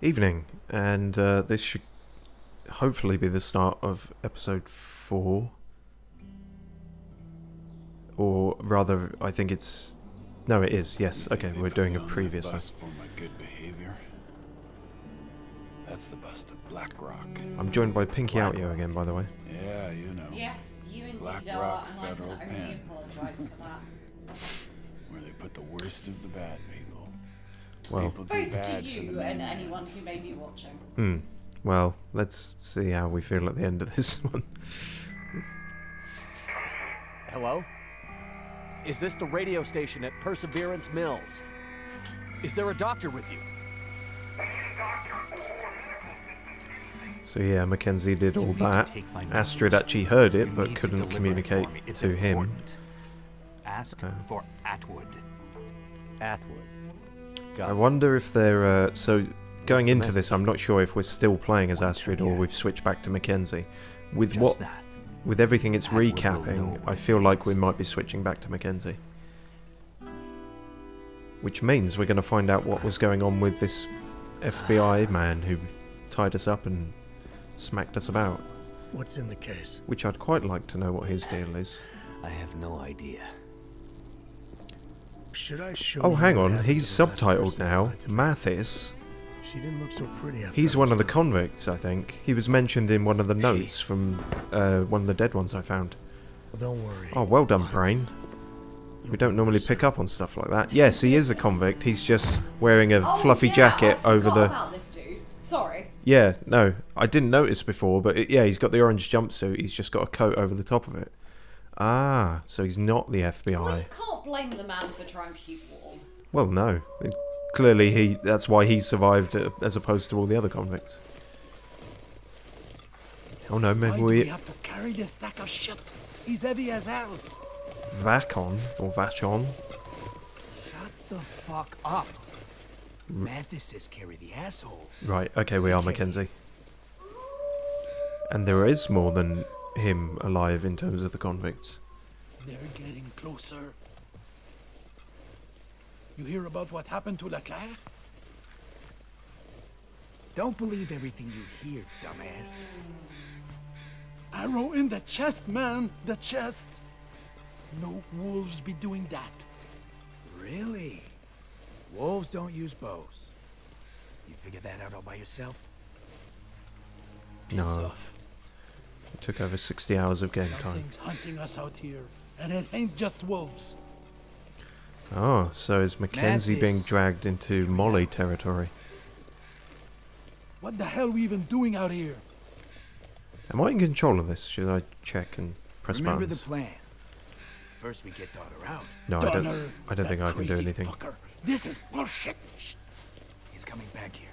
Evening, and this should hopefully be the start of episode 4. Or rather, I think it's... No, it is, yes. Okay, we're doing a previous one. For my good behavior. That's the bus to Black Rock. I'm joined by pinkyoutyo again, by the way. Yeah, you know. Yes, you indeed Black are, Rock and Federal I can only Pen. apologise for that. Where they put the worst of the bad people. Well, People do Both to bad for you the and man. anyone who may be watching. well, let's see how we feel at the end of this one. Hello? Is this the radio station at Perseverance Mills? Is there a doctor with you? So yeah, Mackenzie did all You need to that. take my Astrid message. actually heard it, You but need to couldn't deliver it communicate for me. It's to him. important. Ask for Atwood. Atwood. Got I it. wonder if they're... so, going What's the into this, message? I'm not sure if we're still playing as One Astrid turn, or yeah. we've switched back to Mackenzie. With Just what... that. With everything it's Atwood will know recapping, what I it feel like we means. might be switching back to Mackenzie. Which means we're going to find out what was going on with this FBI man who tied us up and smacked us about. What's in the case? Which I'd quite like to know what his deal is. I have no idea. Should I show Oh, you hang what on, happened he's to the last subtitled person who now. lied to me? Mathis. She didn't look so pretty after He's I one was of the done. convicts, I think. He was mentioned in one of the notes from one of the dead ones I found. Well, don't worry. Oh, well done, Pilot. Brain. You'll We don't be normally worse pick soon. up on stuff like that. Yes, he is a convict. He's just wearing a Oh, fluffy yeah, jacket I over forgot the... about this dude. Sorry. Yeah, no, I didn't notice before, but yeah, he's got the orange jumpsuit. He's just got a coat over the top of it. Ah, so he's not the Well, FBI. you can't blame the man for trying to keep warm. Well, no. Clearly, that's why he survived as opposed to all the other convicts. Oh no, maybe Why do we we... have to carry this sack of shit? He's heavy as hell. Vacon, or Vachon. Shut the fuck up. Mathis says carry the asshole. Right, okay, we are Mackenzie. And there is more than him alive in terms of the convicts. They're getting closer. You hear about what happened to Leclerc? Don't believe everything you hear, dumbass. Arrow in the chest, man. The chest. No wolves be doing that. Really? Wolves don't use bows. You figured that out all by yourself? Piss No. off. It took over 60 hours of game time. Something's hunting us out here. And it ain't just wolves. Oh, so is Mackenzie being Mathis. dragged into Molly territory? What the hell we even doing out here? Am I in control of this? Should I check and press Remember buttons? the plan. First we get daughter out. No, I Donner, don't think that I can do crazy anything. Fucker. This is bullshit. Shh. He's coming back here.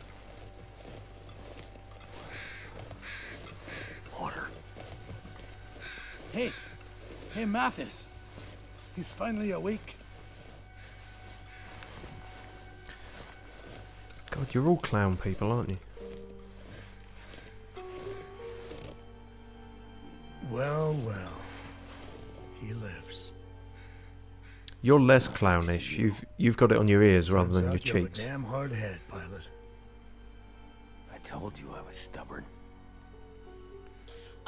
Order. Hey. Hey, Mathis. He's finally awake. God, you're all clown people, aren't you? Well, well. He lives. You're less clownish. You've got it on your ears rather Turns than your out you have a cheeks. damn hard head, pilot. I told you I was stubborn.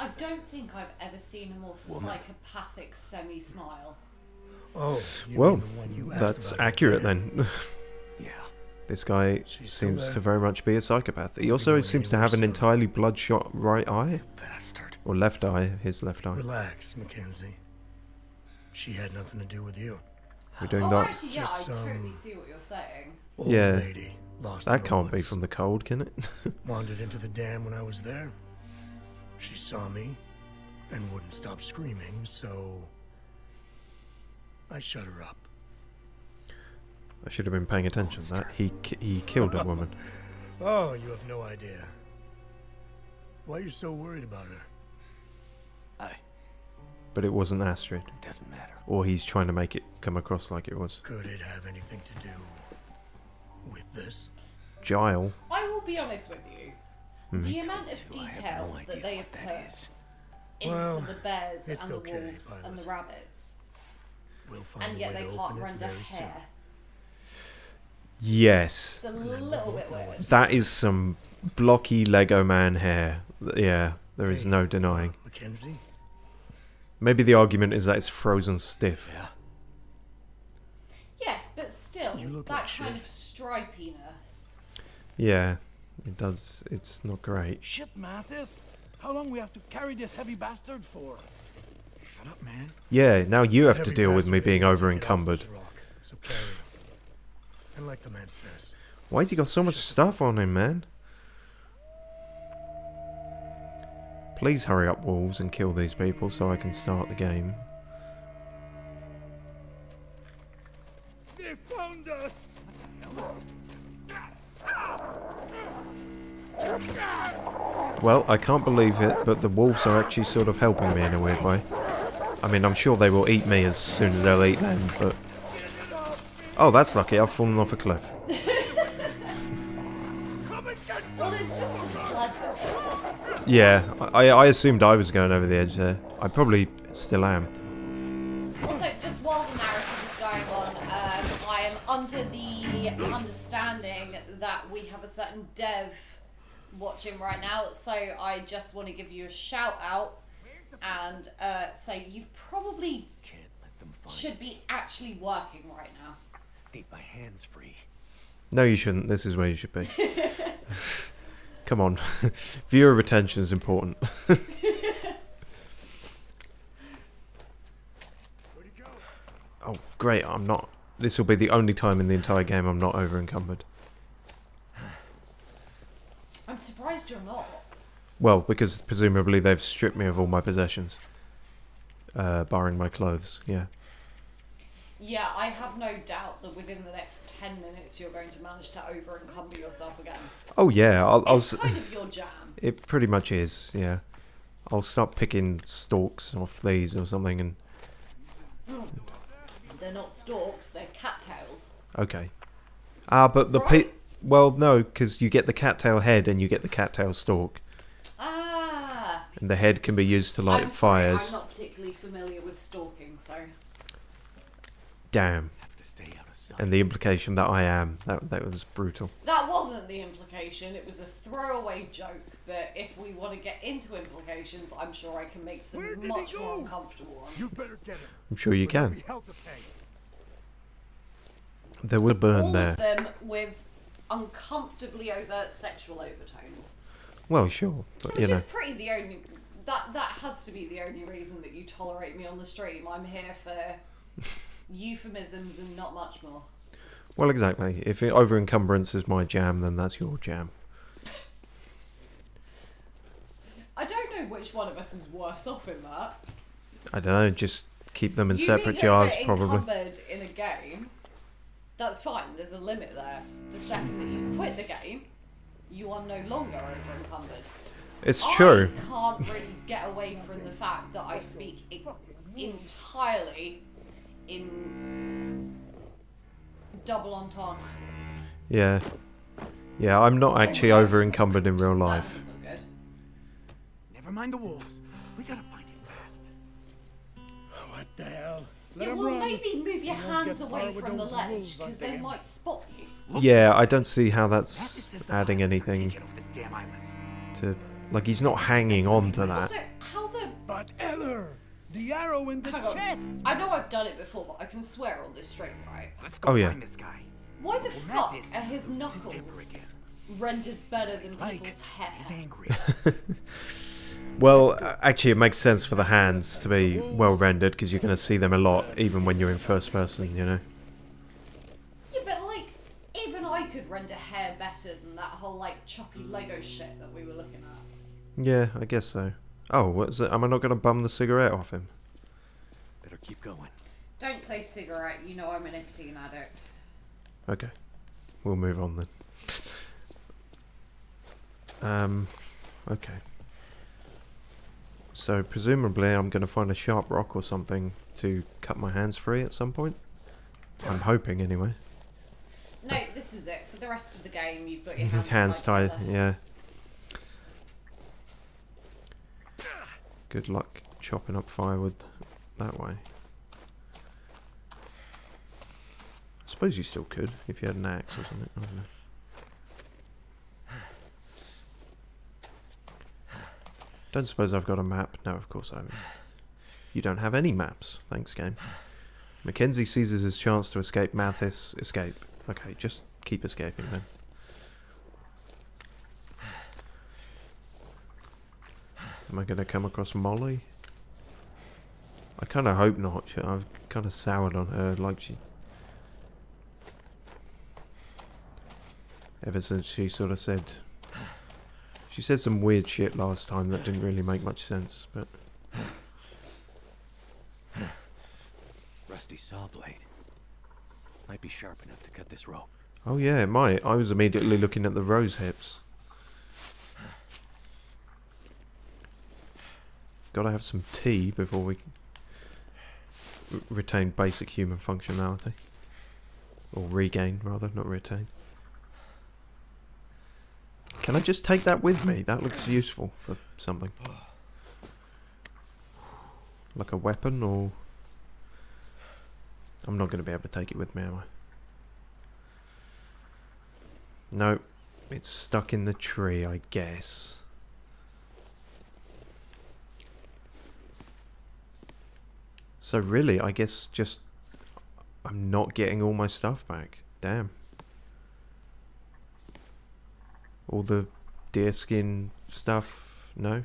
I don't think I've ever seen a more Woman. psychopathic semi-smile. Oh, you Well, mean the one you asked that's about accurate over there? then. Yeah. This guy She's still seems there? to very much be a psychopath. He Won't be also going seems to anywhere have an soon. entirely bloodshot right eye. Bastard. Or left eye, his left eye. Relax, Mackenzie. She had nothing to do with you. We're doing Oh, that. actually, yeah, Just, I totally see what you're saying. Old Yeah. lady lost in That the can't be woods. from the cold, can it? Wandered into the dam when I was there. She saw me and wouldn't stop screaming, so I shut her up. I should have been paying attention to that. He killed a woman. Oh, you have no idea. Why are you so worried about her? But it wasn't Astrid. It doesn't matter. Or he's trying to make it come across like it was. Could it have anything to do with this? Gile. I will be honest with you. The amount of I have detail no idea that they have what that put is. into Well, the bears it's and the okay, wolves and Violet. the rabbits, We'll find and a yet way they to can't open it render very soon. hair. Yes. It's a little bit weird. That is some blocky Lego man hair. Yeah, there is no denying. Mackenzie? Maybe the argument is that it's frozen stiff. Yeah. Yes, but still, You look that like kind shit. of stripiness. Yeah, it does. It's not great. Shit, Mathis. How long we have to carry this heavy bastard for? Shut up, man. Yeah, now you have to Heavy deal with me bastard being ain't gonna over take it off encumbered. this rock, so carry it. And like the man says, Why's he got so much stuff on him, man? Please hurry up, wolves, and kill these people so I can start the game. They found us! Well, I can't believe it, but the wolves are actually sort of helping me in a weird way. I mean, I'm sure they will eat me as soon as they'll eat them, but... Oh, that's lucky. I've fallen off a cliff. Well, it's just the sled that's Yeah, I assumed I was going over the edge there. I probably still am. Also, just while the narrative is going on, I am under the understanding that we have a certain dev watching right now, so I just want to give you a shout out and say you probably Can't let them find should be actually working right now. Keep my hands free. No, you shouldn't. This is where you should be. Come on. Viewer retention is important. Oh, great. I'm not... This will be the only time in the entire game I'm not over encumbered. I'm surprised you're not. Well, because presumably they've stripped me of all my possessions. Barring my clothes, yeah. Yeah, I have no doubt that within the next 10 minutes you're going to manage to over encumber yourself again. Oh, yeah. It's kind of your jam. It pretty much is, yeah. I'll start picking stalks off these or something and... They're not stalks, they're cattails. Okay. But the Right? well, no, because you get the cattail head and you get the cattail stalk. Ah! And the head can be used to light I'm sorry, fires. I'm not particularly familiar with stalking, so... Damn. Have to stay out of sight. And the implication that I am. That was brutal. That wasn't the implication, it was a throwaway joke, but if we want to get into implications, I'm sure I can make some much more uncomfortable ones. You better get him. I'm sure you There'll can. be hell to pay. There will burn All there. of them with uncomfortably overt sexual overtones. Well, sure. But, you Which know. is pretty the only... That has to be the only reason that you tolerate me on the stream. I'm here for euphemisms and not much more. Well, exactly. If over encumbrance is my jam, then that's your jam. I don't know which one of us is worse off in that. I don't know. Just keep them in You separate being jars, over probably. encumbered in a game, that's fine. There's a limit there. The second that you quit the game, you are no longer over encumbered. It's true. I can't really get away from the fact that I speak entirely in double entendre. Yeah. Yeah, I'm not actually over encumbered in real That life. doesn't look good. Never mind the wolves. We gotta find it fast. What the hell? Let Yeah, him well, run. maybe move your You won't hands get away far with from the those ledge, wolves because hunting they him. might spot you. Yeah, I don't see how Mathis that's says the adding violence are anything taking off this damn island. to... Like, he's not hanging on to that. Also, how the... But Eller, the arrow in the Hang on. chest. I know I've done it before, but I can swear on this stream, right? Let's go Oh, yeah. find this guy. Why the Well, fuck Mathis are his loses his temper knuckles again. rendered better than Like, people's hair? he's angry. Well, actually, it makes sense for the hands to be well rendered, because you're going to see them a lot, even when you're in first person, you know? Yeah, but like, even I could render hair better than that whole like choppy Lego shit that we were looking at. Yeah, I guess so. Oh, what's it? Am I not going to bum the cigarette off him? Better keep going. Don't say cigarette, you know I'm a nicotine addict. Okay. We'll move on then. Okay. So, presumably I'm going to find a sharp rock or something to cut my hands free at some point. I'm hoping, anyway. No, this is it. For the rest of the game, you've got your His hands, hands tied, together. yeah. Good luck chopping up firewood that way. suppose you still could if you had an axe or something. I don't know. Don't suppose I've got a map? No, of course I haven't. You don't have any maps. Thanks, game. Mackenzie seizes his chance to escape. Mathis, escape. Okay, just keep escaping then. Am I going to come across Molly? I kind of hope not. I've kind of soured on her, like she... Ever since she sort of said... She said some weird shit last time that didn't really make much sense, but... Rusty saw blade. Might be sharp enough to cut this rope. Oh yeah, it might. I was immediately looking at the rose hips. Gotta have some tea before we retain basic human functionality. Or regain, rather, not retain. Can I just take that with me? That looks useful for something. Like a weapon, or... I'm not going to be able to take it with me, am I? No, it's stuck in the tree, I guess. So really, I guess just... I'm not getting all my stuff back. Damn. All the deerskin stuff, no?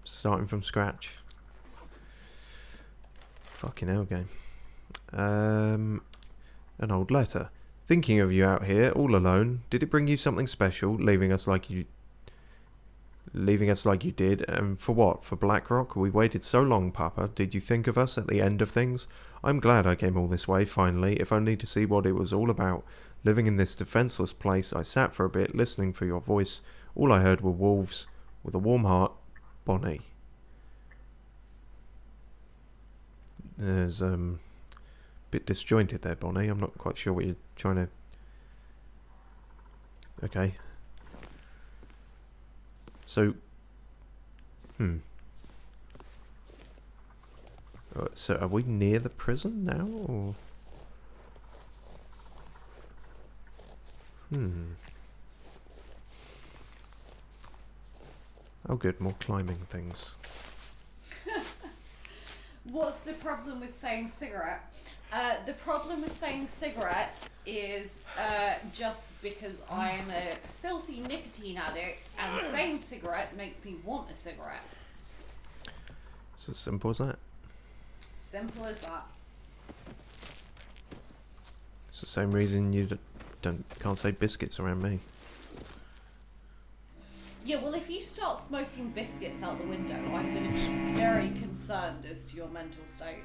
Starting from scratch. Fucking hell, game. An old letter. Thinking of you out here, all alone. Did it bring you something special, leaving us like you did? And for what? For Blackrock? We waited so long, Papa. Did you think of us at the end of things? I'm glad I came all this way, finally, if only to see what it was all about. Living in this defenseless place, I sat for a bit, listening for your voice. All I heard were wolves. With a warm heart, Bonnie. There's, bit disjointed there, Bonnie. I'm not quite sure what you're trying to... Okay. So... So are we near the prison now, or... Oh good, more climbing things. What's the problem with saying cigarette? The problem with saying cigarette is just because I am a filthy nicotine addict, and saying cigarette makes me want a cigarette. It's as simple as that. Simple as that. It's the same reason you can't say biscuits around me. Yeah, well, if you start smoking biscuits out the window, I'm going to be very concerned as to your mental state.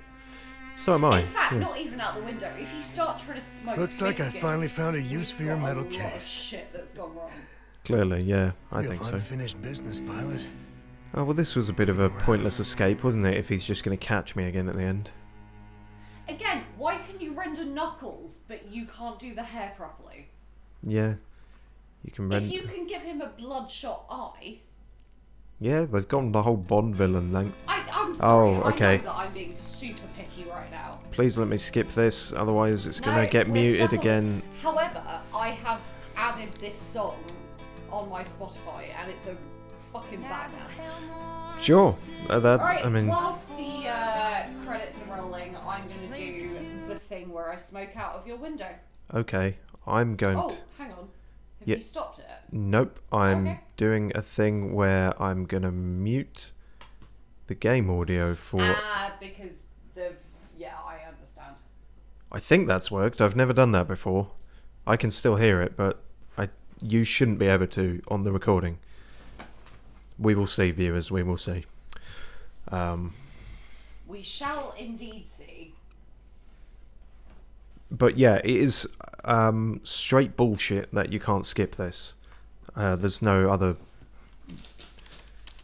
So am I. In fact, yeah. not even out the window. If you start trying to smoke Looks biscuits, like I finally found a use for your metal there's a lot of case. shit that's gone wrong. Clearly, yeah, I think so. Unfinished business, pilot. Oh, well, this was a bit of a pointless escape, wasn't it, if he's just going to catch me again at the end? Again, why can you render knuckles, but you can't do the hair properly? Yeah. You can render... If you can give him a bloodshot eye... Yeah, they've gone the whole Bond villain length. I'm sorry, Oh, okay. I know that I'm being super picky right now. Please let me skip this, otherwise it's going No, to get we're muted settled. again. However, I have added this song on my Spotify, and it's a fucking banger. Sure. That, Alright, I mean... whilst the credits are rolling, I'm going to do the thing where I smoke out of your window. Okay, I'm going Oh, to... hang on. Have Yeah. you stopped it? Nope, I'm Okay. doing a thing where I'm going to mute the game audio for... Because the... Yeah, I understand. I think that's worked. I've never done that before. I can still hear it, but you shouldn't be able to on the recording. We will see, viewers. We will see. We shall indeed see. But yeah, it is straight bullshit that you can't skip this. There's no other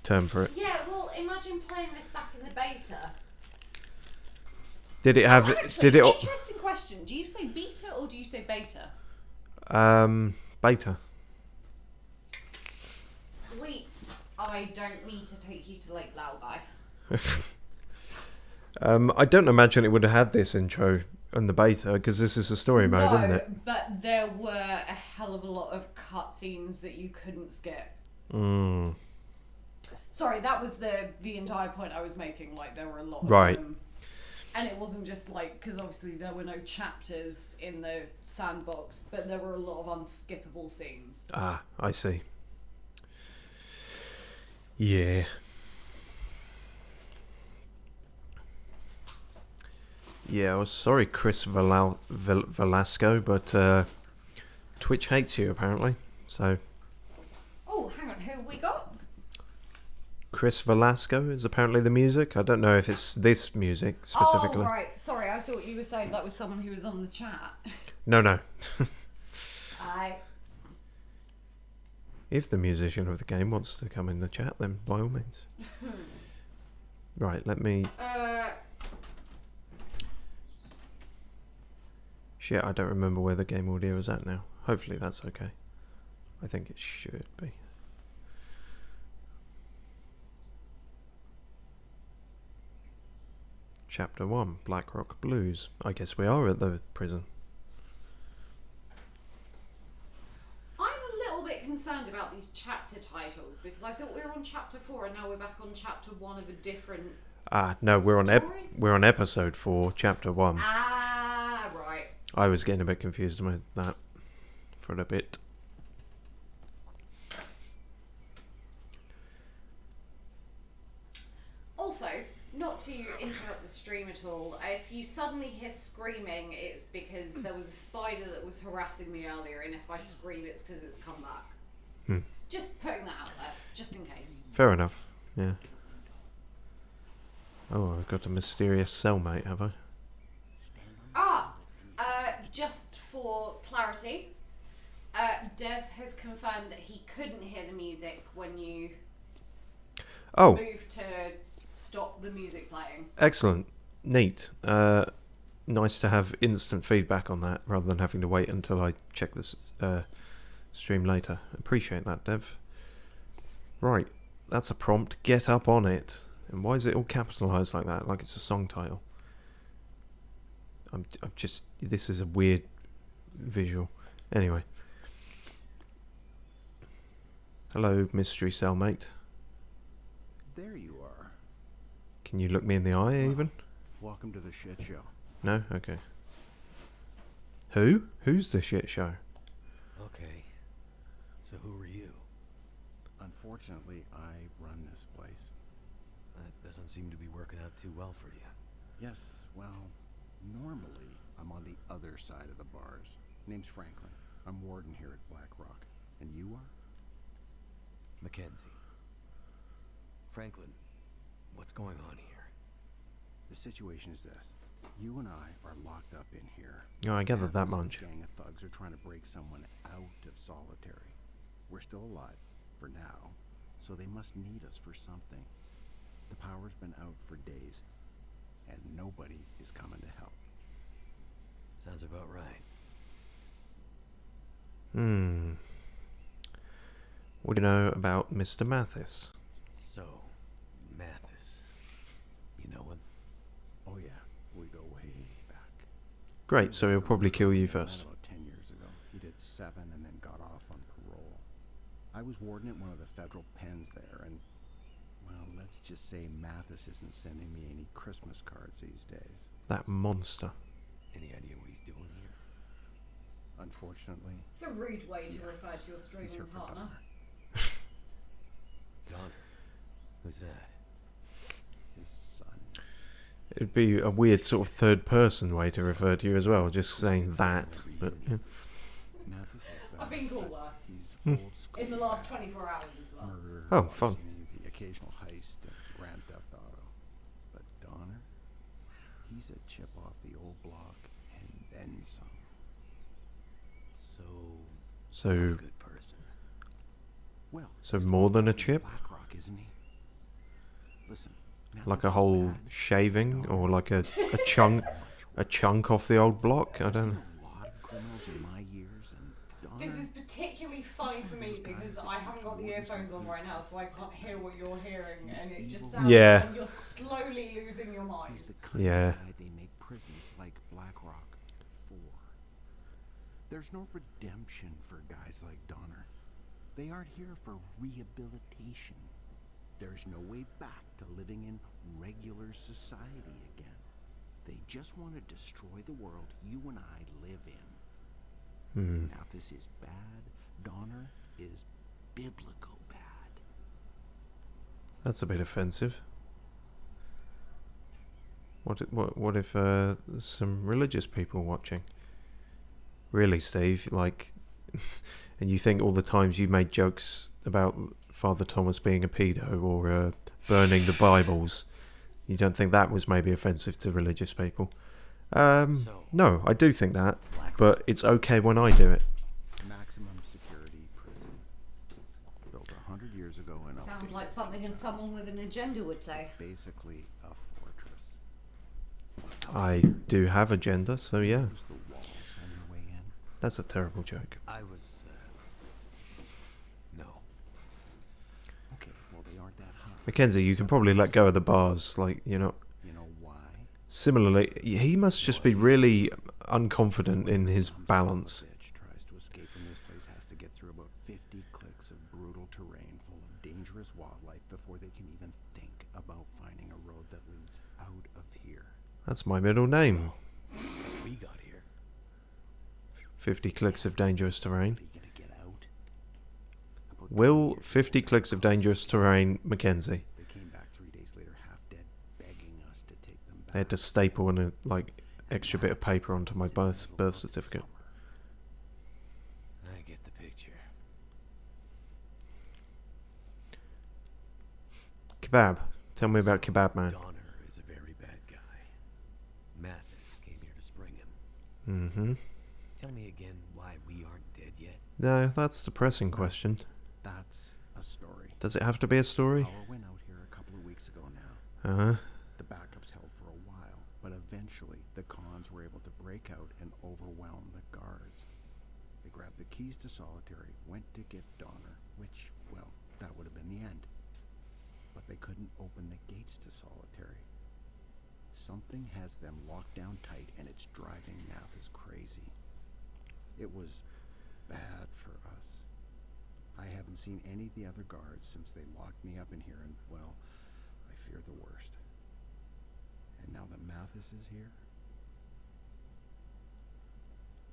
term for it. Yeah, well, imagine playing this back in the beta. Did it have... Actually, did it... interesting question. Do you say beta or do you say beta? Beta. Sweet. I don't need to take you to Lake Lao, guy. I don't imagine it would have had this intro In the beta, because this is a story mode, isn't it? But there were a hell of a lot of cutscenes that you couldn't skip. Mm. Sorry, that was the entire point I was making. Like, there were a lot of them. And it wasn't just like, because obviously there were no chapters in the sandbox, but there were a lot of unskippable scenes. Ah, I see. Yeah. Yeah, I was sorry, Chris Velasco, but Twitch hates you apparently. So. Oh, hang on, who have we got? Chris Velasco is apparently the music. I don't know if it's this music specifically. Oh, right. Sorry, I thought you were saying that was someone who was on the chat. No. Aye. If the musician of the game wants to come in the chat, then by all means. Right, let me... Shit, I don't remember where the game audio is at now. Hopefully that's okay. I think it should be. Chapter 1, Blackrock Blues. I guess we are at the prison. I'm a little bit concerned about these chapter titles because I thought we were on chapter 4 and now we're back on chapter 1 of a different No, we're story? on episode 4, chapter 1. Ah, right. I was getting a bit confused with that for a bit. Also, not to interrupt the stream at all, if you suddenly hear screaming, it's because there was a spider that was harassing me earlier, and if I scream, it's because it's come back. Just putting that out there, just in case. Fair enough, yeah. Oh, I've got a mysterious cellmate, have I? Just for clarity, Dev has confirmed that he couldn't hear the music when you moved to stop the music playing. Excellent. Neat. Nice to have instant feedback on that rather than having to wait until I check this stream later. Appreciate that, Dev. Right, that's a prompt. Get up on it. And why is it all capitalised like that? Like it's a song title. I'm just... This is a weird visual. Anyway. Hello, mystery cellmate. There you are. Can you look me in the eye, even? Welcome to the shit show. No? Okay. Who? Who's the shit show? Okay. So who are you? Unfortunately, I run this place. That doesn't seem to be working out too well for you. Yes, well, normally I'm on the other side of the bars. Name's Franklin. I'm warden here at Black Rock. And you are? Mackenzie. Franklin, what's going on here? The situation is this. You and I are locked up in here. Oh, I gathered that This much. gang of thugs are trying to break someone out of solitary. We're still alive, for now, so they must need us for something. The power's been out for days, and nobody is coming to help. Sounds about right. What do you know about Mr. Mathis? So, Mathis. You know him? Oh yeah, we go way back. Great, so he'll probably kill you first. About 10 years ago. He did 7 and then got off on parole. I was warden at one of the federal pens there, and, well, let's just say Mathis isn't sending me any Christmas cards these days. That monster. Any idea what he's doing here? Unfortunately, It's a rude way to refer to your streaming he's here for partner. Donner. Donner? Who's that? His son. It'd be a weird sort of third-person way to refer to you as well, just saying that. But, yeah. Mathis is I've bad. been called worse. He's old school. In the last 24 hours as well. Murder, Oh, fun. larceny, the occasional heist, and Grand Theft Auto. But Donner, he's a chip off the old block, and then some. So, not a So, good person. Well, so he's more than a the chip? Black Rock, isn't he? Listen, Like Mathis a is whole bad, shaving, but or Donner like a chunk of the old block? I don't know. A lot of criminals in my years and Donner... This is particularly funny for me because I haven't got the earphones on right now, so I can't hear what you're hearing, and it just sounds Yeah. like you're slowly losing your mind. He's the kind Yeah. of guy they make prisons like Black Rock for. There's no redemption for guys like Donner. They aren't here for rehabilitation. There's no way back to living in regular society again. They just want to destroy the world you and I live in. Mathis is bad. Donner is biblical bad. That's a bit offensive. What if some religious people watching? Really, Steve? Like, and you think all the times you made jokes about Father Thomas being a pedo or burning the Bibles, you don't think that was maybe offensive to religious people? No, I do think that, but it's okay when I do it. Maximum security prison. Built 100 years ago and Sounds updated. like something and someone with an agenda would say. It's basically a fortress. I do have agenda, so yeah. Use the walls on your way in. That's a terrible joke. I was, no. Okay, well they aren't that high. Mackenzie, you can probably let go of the bars, like, you know. You know why? Similarly, he must just be really unconfident in his balance. Bitch tries to escape from this place has to get through about 50 clicks of brutal terrain full of dangerous wildlife before they can even think about finding a road that leads out of here. That's my middle name. We got here. 50 clicks of dangerous terrain. Are you gonna get out? About 2 Will years 50 clicks of dangerous terrain Mackenzie? They came back 3 days later, half dead, begging us to take them back. I had to staple a extra bit of paper onto my birth certificate. I get the picture. Kebab. Tell me about Kebab Man. Donner is a very bad guy. Mathis came here to spring him. Mm-hmm. Tell me again why we aren't dead yet. No, that's the pressing question. That's a story. Does it have to be a story? Power went out here a couple of weeks ago now. Uh-huh. The backups held for a while, but eventually the cons were able to break out and overwhelm the guards. They grabbed the keys to Solitary, went to get Donner, which, well, that would have been the end. But they couldn't open the gates to Solitary. Something has them locked down tight, and it's driving Mathis crazy. It was bad for us. I haven't seen any of the other guards since they locked me up in here, and, well, I fear the worst. And now that Mathis is here,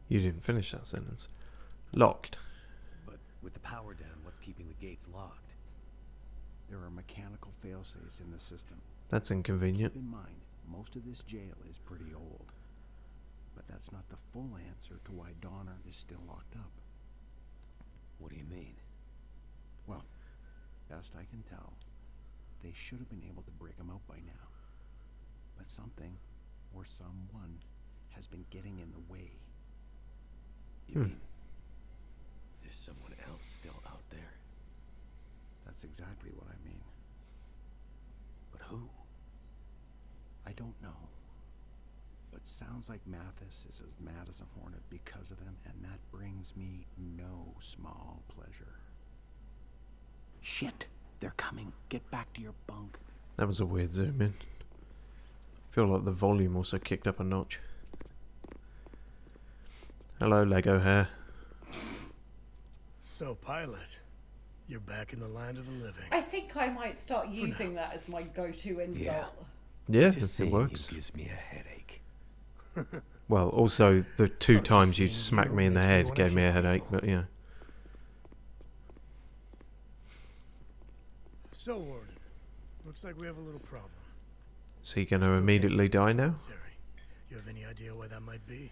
You didn't finish that sentence. Locked. But with the power down, what's keeping the gates locked? there are mechanical failsafes in the system. That's inconvenient. Keep in mind, most of this jail is pretty old. But that's not the full answer to why Donner is still locked up. What do you mean? Well, best I can tell, they should have been able to break him out by now. But something, or someone, has been getting in the way. You mean there's someone else still out there? That's exactly what I mean. But who? I don't know. But sounds like Mathis is as mad as a hornet because of them, and that brings me no small pleasure. Shit! They're coming. Get back to your bunk. That was a weird zoom in. I feel like the volume also kicked up a notch. Hello, Lego hair. So, Pilot, you're back in the land of the living. I think I might start using that as my go-to insult. Yeah, Just it saying works. it gives me a headache. Well, also, the two I'm times just you saying smacked you me in the makes me head wanna gave me a kill headache, people. but yeah. So, Warden, looks like we have a little problem. Is he going to Still can't immediately get die the now? cemetery. You have any idea why that might be?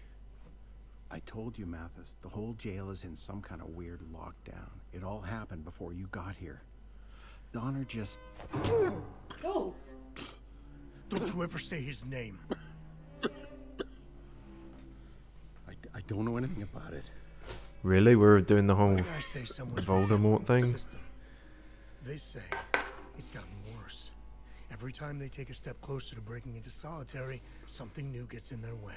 I told you, Mathis, the whole jail is in some kind of weird lockdown. It all happened before you got here. Donner just... Oh, Don't you ever say his name. I don't know anything about it. Really? We're doing the whole... Why did I say someone's Voldemort tampering with the thing? system? They say it's gotten worse. Every time they take a step closer to breaking into Solitary, something new gets in their way.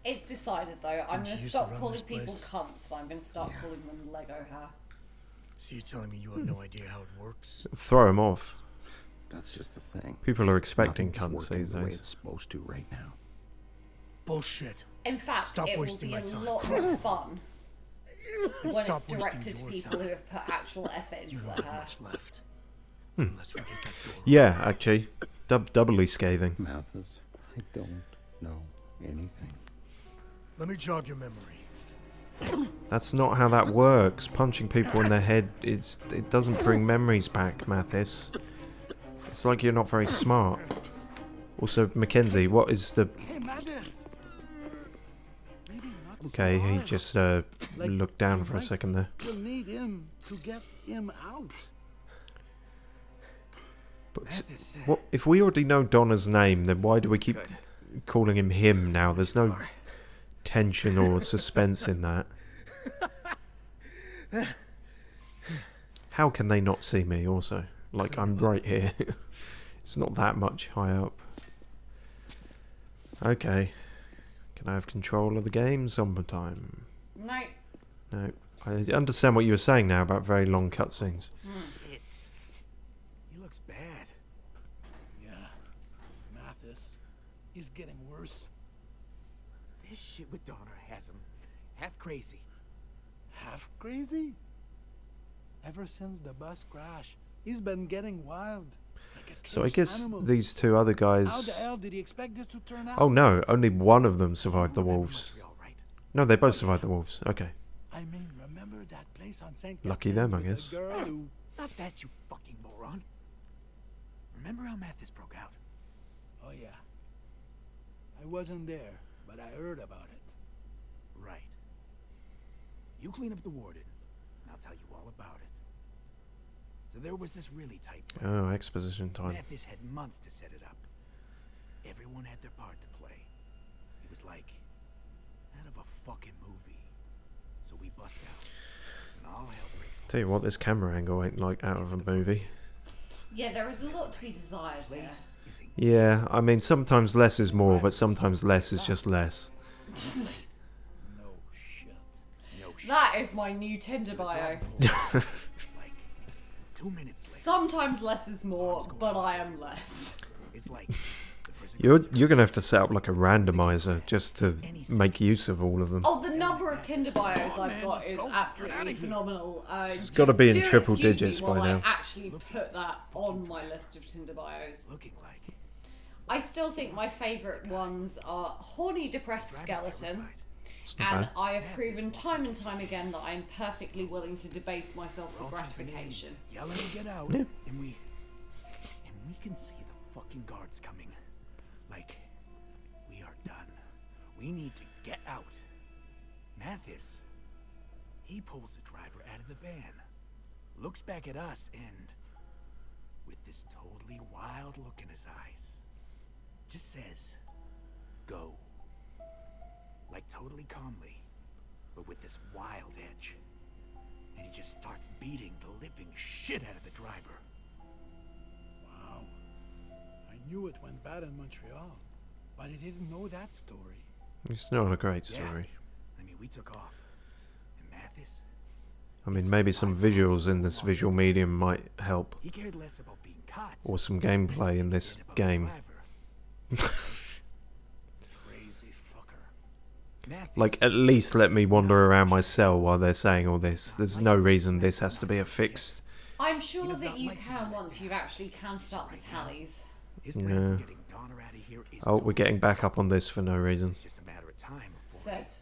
It's decided though. I'm Didn't going to you stop used to run calling this people place? cunts and I'm going to start calling them Lego hair. So you're telling me you have no idea how it works? Throw him off. That's just the thing. People are expecting Nothing's cunts working these the way days. it's supposed to right now. Bullshit. In fact, Stop it will wasting be my a time. lot more fun when Stop it's directed wasting to your people time. who have put actual effort You into don't their have hair. much left. Unless we get that door. Yeah, actually. Doubly scathing. Mathis, I don't know anything. Let me jog your memory. That's not how that works. Punching people in the head, it doesn't bring memories back, Mathis. It's like you're not very smart. Also, Mackenzie, what is the... Hey, Mathis! Maybe not Okay, he smart. just Like, looked down you for a might second there. Still need him to get him out. But Mathis, what if we already know Donna's name? Then why do we keep calling him now? There's no tension or suspense in that. How can they not see me? Also, like I'm right here. It's not that much high up. Okay, can I have control of the game sometime? No. No, I understand what you were saying now about very long cutscenes. It. He looks bad. Yeah, Mathis is getting worse. This shit with Donner has him half crazy. Half crazy? Ever since the bus crash, he's been getting wild. Like a So I caged guess animal. these two other guys... How the hell did he expect this to turn out? Oh no, only one of them survived the You remember wolves. Montreal, right? No, they both survived the wolves. Okay. I mean, remember that place on St. Lucky Catherine's them, I with the guess. girl who... Not that, you fucking moron. Remember how Mathis broke out? Oh yeah. I wasn't there, but I heard about it. Right. You clean up the warden, and I'll tell you all about it. So there was this really tight plan. Oh, exposition time. Mathis had months to set it up. Everyone had their part to play. It was like out of a fucking movie. So we bust out, and all hell breaks loose. Tell you what, this camera angle ain't like out of a movie. Yeah, there is a lot to be desired here. Place is in Yeah, I mean, sometimes less is more, but sometimes less is just less. No shit. no shit. That is my new Tinder bio. Like 2 minutes later, Sometimes less is more, but I am less. it's like the prison You're gonna have to set up like a randomizer just to make use of all of them. Oh, the number of Tinder bios I've got is absolutely phenomenal. It's gotta be in triple digits by now. I actually put that on my list of Tinder bios. looking like I still think my favourite ones are horny, depressed skeleton, not and bad. I have proven time and time again that I'm perfectly willing to debase myself for gratification. yelling to get out, Yeah. and we can see the fucking guards coming. Like, we are done. We need to get out. Mathis, he pulls the driver out of the van, looks back at us, and with this totally wild look in his eyes, just says, "Go." Like totally calmly, but with this wild edge. And he just starts beating the living shit out of the driver. Wow. I knew it went bad in Montreal, but I didn't know that story. It's not a great Yeah. story. I mean, we took off. And Mathis, I mean, maybe some visuals in this visual medium might help. he cared less about being caught. Or some gameplay in this than about the game. driver. Crazy fucker. Mathis, Like, at least let me wander around my cell while they're saying all this. There's no reason this has to be a fixed... I'm sure does that not you like to can be once you've actually counted up the tallies. his plan Yeah. for getting Donner out of here is Oh, we're totally getting back up on this for no reason. It's just a matter of time before Said.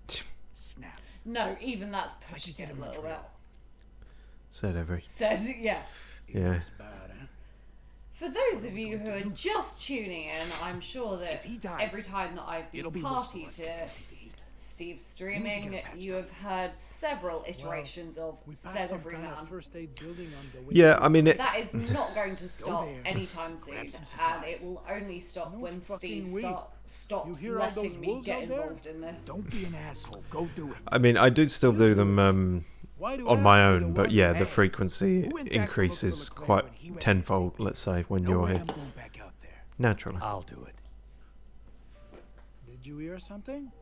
it snaps. No, even that's Like he pushing did it a in little bit. Montreal. Said every. Said, yeah. Yeah. It's bad, eh? For those of you who are just tuning in, I'm sure that If he dies, every time that I've It'll been be worse for party us 'cause to he'll take the heat. Steve's get streaming, him patched you up. have heard several iterations of We passed said some every kind of man. first aid building on the way. Yeah, I mean, it... That is not going to stop there, anytime soon, grab some and supplies. it will only stop No when fucking Steve way. stops You hear all those letting me wolves get out there? involved in this. Don't be an asshole. Go do it. I mean, I do still do them Why do on I my have to be own, the but one? yeah, the Hey, frequency who went back to look for increases MacLeod quite when he went tenfold, let's say, when No you're way here. I'm going back out there. Naturally. I'll do it. Did Did you hear something?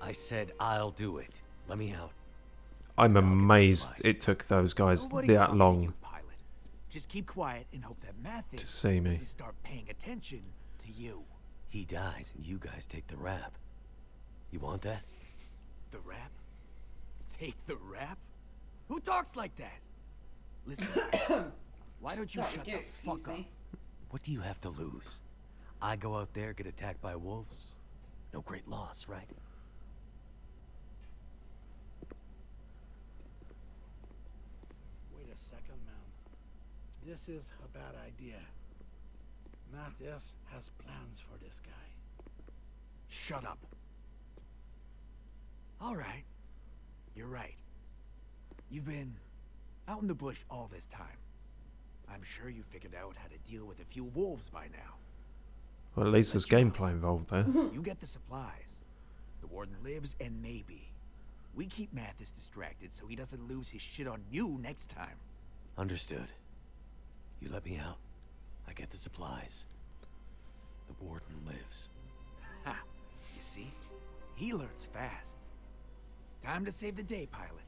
I said I'll do it. Let me out. I'm I'll get the amazed supplies. it took those guys Nobody's that talking to long you, pilot. Just keep quiet and hope that Mathis to see me. doesn't start paying attention to you. He dies and you guys take the rap. You want that? The rap? Take the rap? Who talks like that? Listen, why don't you Sorry, shut do the excuse fuck up? me. What do you have to lose? I go out there, get attacked by wolves? No great loss, right? Wait a second, man. This is a bad idea. Mathis has plans for this guy. Shut up. All right. You're right. You've been out in the bush all this time. I'm sure you figured out how to deal with a few wolves by now. Well, at least there's gameplay involved there. You get the supplies. The warden lives, and maybe we keep Mathis distracted so he doesn't lose his shit on you next time. Understood. You let me out. I get the supplies. The warden lives. Ha! You see? He learns fast. Time to save the day, pilot.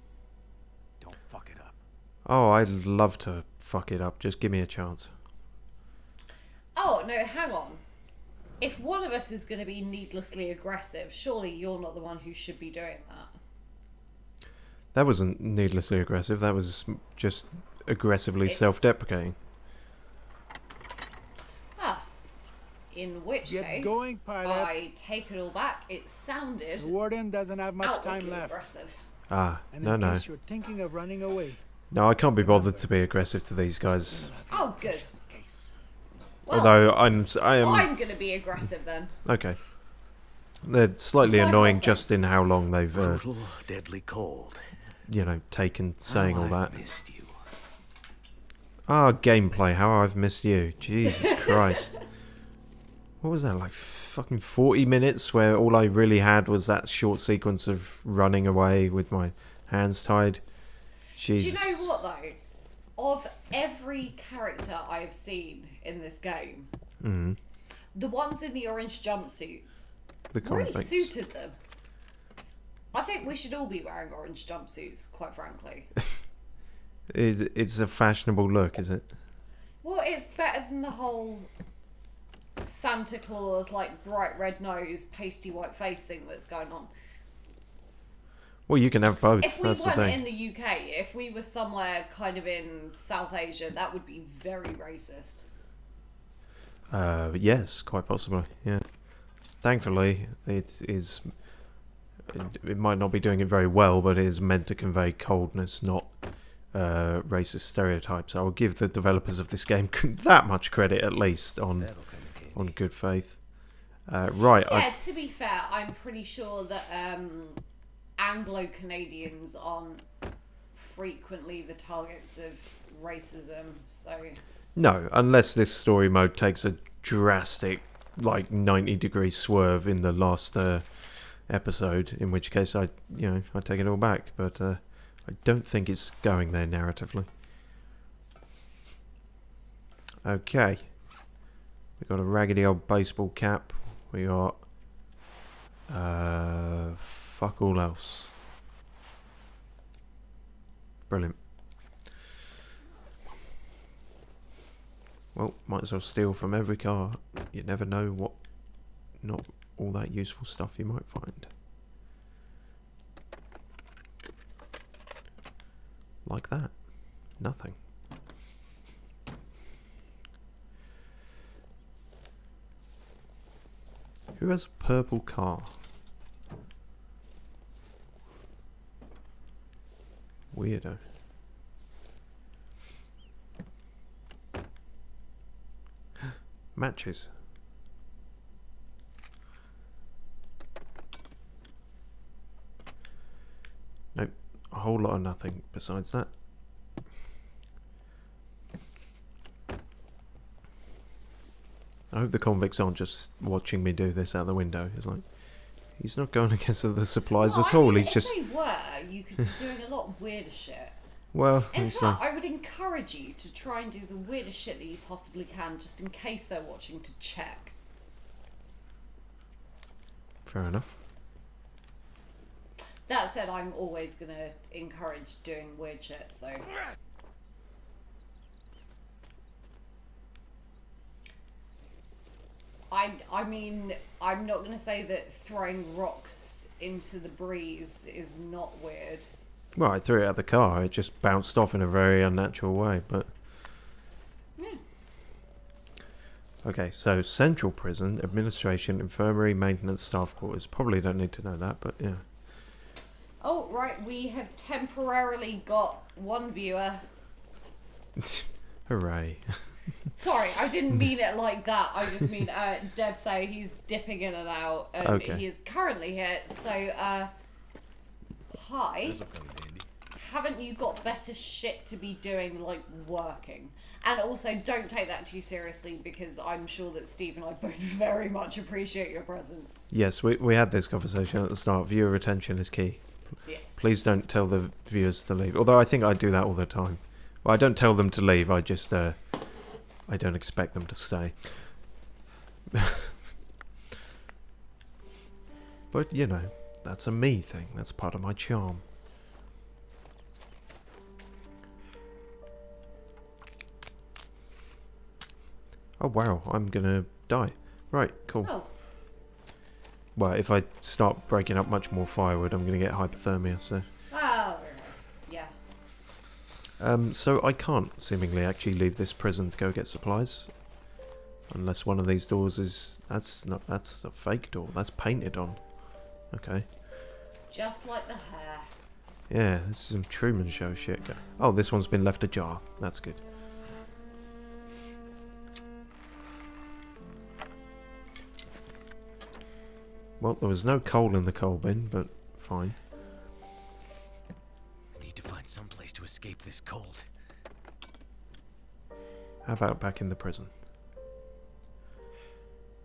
Don't fuck it up. Oh, I'd love to fuck it up. Just give me a chance. Oh, no, hang on. If one of us is going to be needlessly aggressive, surely you're not the one who should be doing that. That wasn't needlessly aggressive. That was just aggressively self-deprecating. Ah. In which Get case, going, pilot. I take it all back. It sounded The warden doesn't have much time outwardly left. aggressive. Ah, And no, in no. case you're thinking of running away, No, I can't be bothered to be aggressive to these guys. Oh, good. Case. Well, Although I am I'm going to be aggressive then. okay. They're slightly Why annoying not? just in how long they've, Brutal, deadly cold. you know, taken saying all I've that. missed you. Ah, gameplay. How I've missed you. Jesus Christ. What was that, like fucking 40 minutes where all I really had was that short sequence of running away with my hands tied? Jesus. Do you know what though? Of every character I've seen in this game, the ones in the orange jumpsuits The really convicts. suited them. I think we should all be wearing orange jumpsuits, quite frankly. It's a fashionable look, is it? Well, it's better than the whole Santa Claus, like bright red nose, pasty white face thing that's going on. Well, you can have both. If we That's the weren't thing. in the UK, if we were somewhere kind of in South Asia, that would be very racist. Yes, quite possibly. Yeah. Thankfully, it is. It might not be doing it very well, but it is meant to convey coldness, not racist stereotypes. I will give the developers of this game that much credit, at least, on That'll come in handy. on good faith. Right. Yeah, to be fair, I'm pretty sure that Anglo-Canadians aren't frequently the targets of racism, so... No, unless this story mode takes a drastic, like 90-degree swerve in the last episode, in which case I take it all back. But I don't think it's going there narratively. Okay, we got a raggedy old baseball cap. We got fuck all else. Brilliant. Well, might as well steal from every car. You never know what not all that useful stuff you might find. Like that. Nothing. Who has a purple car? Weirdo. Matches. Nope. A whole lot of nothing besides that. I hope the convicts aren't just watching me do this out the window. It's like, he's not going against the supplies Well, at I all. mean, He's if just... they were, you could be doing a lot weirder shit. Well, In it's fact, like... I would encourage you to try and do the weirdest shit that you possibly can, just in case they're watching to check. Fair enough. That said, I'm always gonna encourage doing weird shit, so... I mean, I'm not gonna say that throwing rocks into the breeze is not weird. Well, I threw it at the car. It just bounced off in a very unnatural way, but... Okay, so central prison, administration, infirmary, maintenance, staff quarters. Probably don't need to know that, but yeah. Oh, right, we have temporarily got one viewer. Hooray. Sorry, I didn't mean it like that. I just mean, Dev say he's dipping in and out, and Okay. he is currently here, so, hi. This'll come in handy. Haven't you got better shit to be doing, like, working? And also, don't take that too seriously, because I'm sure that Steve and I both very much appreciate your presence. Yes, we had this conversation at the start. Viewer retention is key. Yes. Please don't tell the viewers to leave. Although I think I do that all the time. Well, I don't tell them to leave. I just, I don't expect them to stay. But, you know, that's a me thing. That's part of my charm. Oh, wow. I'm gonna die. Right, cool. Oh, Well, if I start breaking up much more firewood, I'm gonna get hypothermia, so... well, yeah. So I can't seemingly actually leave this prison to go get supplies. Unless one of these doors is... That's a fake door. That's painted on. Okay. Just like the hair. Yeah, this is some Truman Show shit. Oh, this one's been left ajar. That's good. Well, there was no coal in the coal bin, but fine. I need to find some place to escape this cold. How about back in the prison?